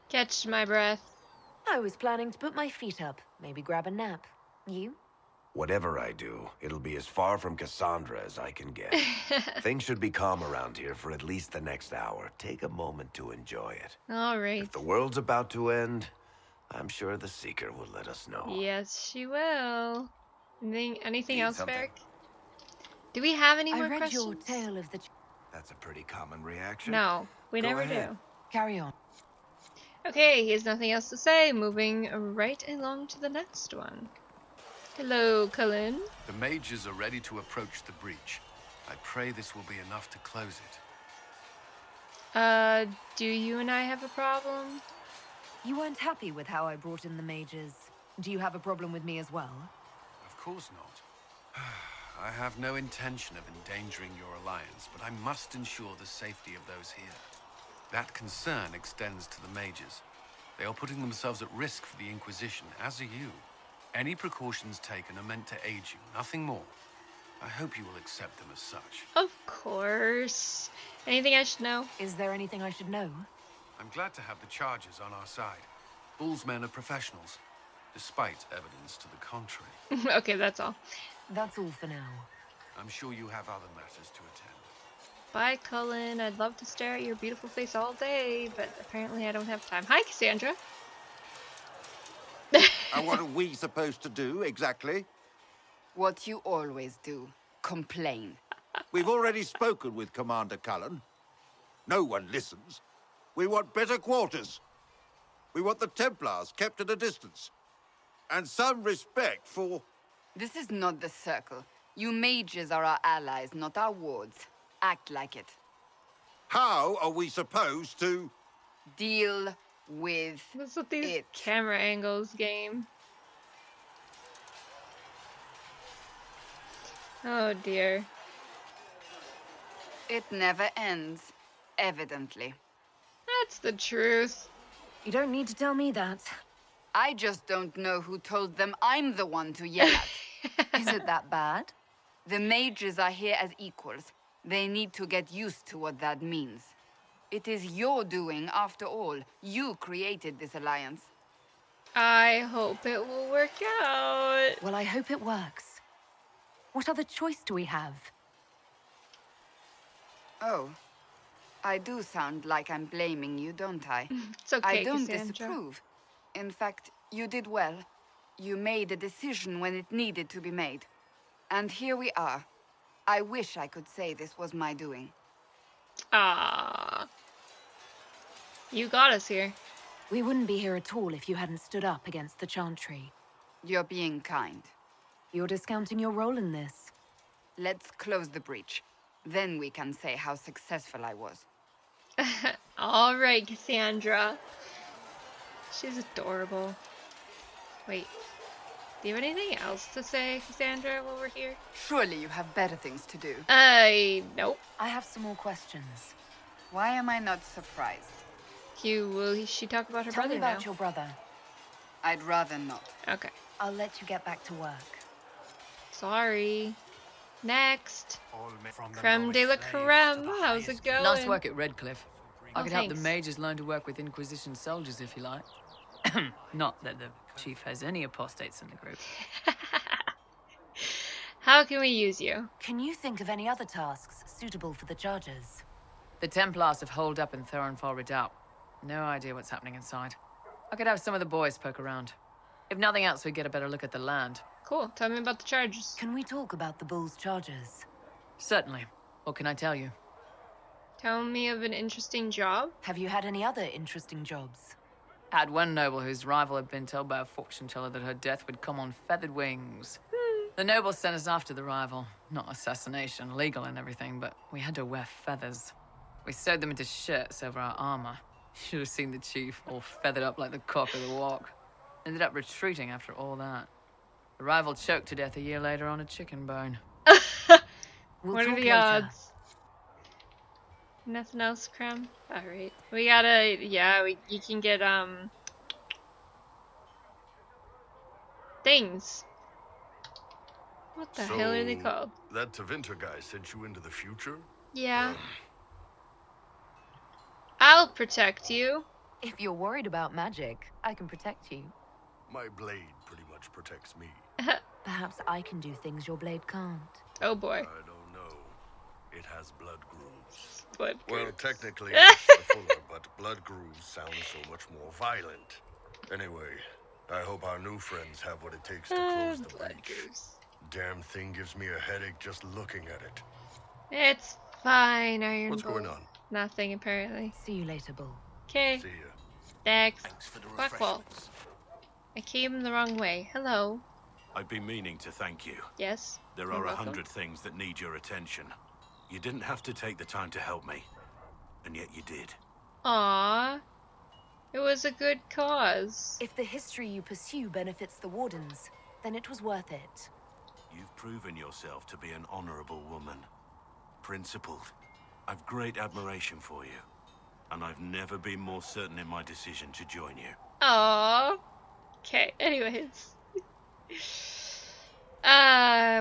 Catch my breath. I was planning to put my feet up, maybe grab a nap. You? Whatever I do, it'll be as far from Cassandra as I can get. Things should be calm around here for at least the next hour. Take a moment to enjoy it. All right. If the world's about to end, I'm sure the Seeker will let us know. Yes, she will. Anything Need else, something? Varric? Do we have any more I read questions? your tale of the... That's a pretty common reaction. No, we Go never ahead. do. Carry on. Okay, he has nothing else to say. Moving right along to the next one. Hello, Cullen. The mages are ready to approach the breach. I pray this will be enough to close it. Do you and I have a problem? You weren't happy with how I brought in the mages. Do you have a problem with me as well? Of course not. I have no intention of endangering your alliance, but I must ensure the safety of those here. That concern extends to the mages. They are putting themselves at risk for the Inquisition, as are you. Any precautions taken are meant to aid you, nothing more. I hope you will accept them as such. Of course. Anything I should know? Is there anything I should know? I'm glad to have the charges on our side. Bull's men are professionals, despite evidence to the contrary. Okay, that's all. That's all for now. I'm sure you have other matters to attend. Bye, Cullen. I'd love to stare at your beautiful face all day, but apparently I don't have time. Hi, Cassandra. And what are we supposed to do, exactly? What you always do. Complain. We've already spoken with Commander Cullen. No one listens. We want better quarters. We want the Templars kept at a distance. And some respect for... This is not the Circle. You mages are our allies, not our wards. Act like it. How are we supposed to... Deal with What's with these it. camera angles, game? Oh dear. It never ends, evidently. That's the truth. You don't need to tell me that. I just don't know who told them I'm the one to yell at. Is it that bad? The mages are here as equals. They need to get used to what that means. It is your doing, after all. You created this alliance. I hope it will work out. Well, I hope it works. What other choice do we have? Oh. I do sound like I'm blaming you, don't I? It's okay, I don't Cassandra. disapprove. In fact, you did well. You made a decision when it needed to be made. And here we are. I wish I could say this was my doing. Ah, you got us here. We wouldn't be here at all if you hadn't stood up against the Chantry. You're being kind. You're discounting your role in this. Let's close the breach. Then we can say how successful I was. All right, Cassandra. She's adorable. Wait, do you have anything else to say, Cassandra, while we're here? Surely you have better things to do. Nope. I have some more questions. Why am I not surprised? Will she talk about her Tell brother me about now? your brother. I'd rather not. Okay. I'll let you get back to work. Sorry. Next. From the Creme de la creme. How's it going? Nice work at Redcliffe. I Oh, could help the thanks. mages learn to work with Inquisition soldiers if you like. Not that the chief has any apostates in the group. How can we use you? Can you think of any other tasks suitable for the Chargers? The Templars have holed up in Theronfall Redoubt. No idea what's happening inside. I could have some of the boys poke around. If nothing else, we get a better look at the land. Cool. Tell me about the charges. Can we talk about the Bull's Chargers? Certainly. What can I tell you? Tell me of an interesting job. Have you had any other interesting jobs? Had one noble whose rival had been told by a fortune teller that her death would come on feathered wings. The noble sent us after the rival. Not assassination, legal and everything, but we had to wear feathers. We sewed them into shirts over our armor. Should have seen the chief, all feathered up like the cock of the walk. Ended up retreating after all that. The rival choked to death a year later on a chicken bone. What are the odds? Nothing else, Crumb? Alright. We gotta, yeah, you can get, things. What the hell are they called? That Tevinter guy sent you into the future? Yeah. I'll protect you. If you're worried about magic, I can protect you. My blade pretty much protects me. Perhaps I can do things your blade can't. Oh boy. I don't know. It has blood grooves. Blood grooves. Well, technically it's the fuller, but blood grooves sound so much more violent. Anyway, I hope our new friends have what it takes to close the breach. Damn thing gives me a headache just looking at it. It's fine, Iron What's Bull. going on? Nothing, apparently. See you later, Bull. Okay. See ya. Thanks. For the Quackwall. I came the wrong way. Hello. I've been meaning to thank you. Yes. There You're are welcome. 100 things that need your attention. You didn't have to take the time to help me, and yet you did. Aww. It was a good cause. If the history you pursue benefits the Wardens, then it was worth it. You've proven yourself to be an honorable woman. Principled. I've great admiration for you. And I've never been more certain in my decision to join you. Aww. Okay, anyways.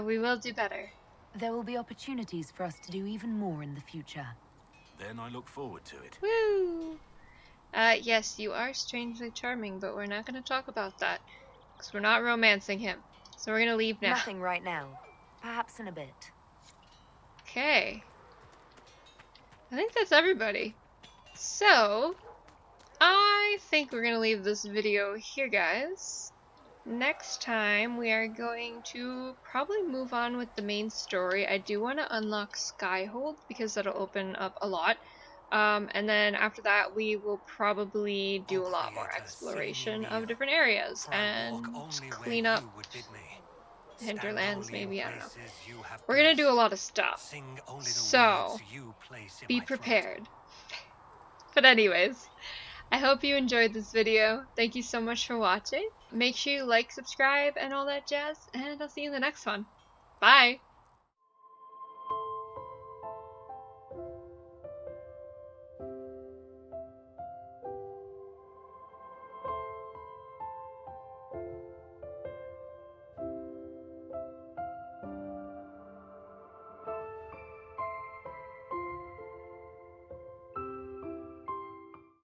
We will do better. There will be opportunities for us to do even more in the future. Then I look forward to it. Woo! Yes, you are strangely charming, but we're not going to talk about that. Because we're not romancing him. So we're going to leave now. Nothing right now. Perhaps in a bit. Okay. I think that's everybody. So, I think we're going to leave this video here, guys. Next time, we are going to probably move on with the main story. I do want to unlock Skyhold, because that'll open up a lot. And then after that, we will probably do a lot more exploration of different areas and clean up hinterlands, maybe, I don't know. We're gonna do a lot of stuff, so be prepared. But anyways, I hope you enjoyed this video. Thank you so much for watching. Make sure you like, subscribe, and all that jazz, and I'll see you in the next one. Bye!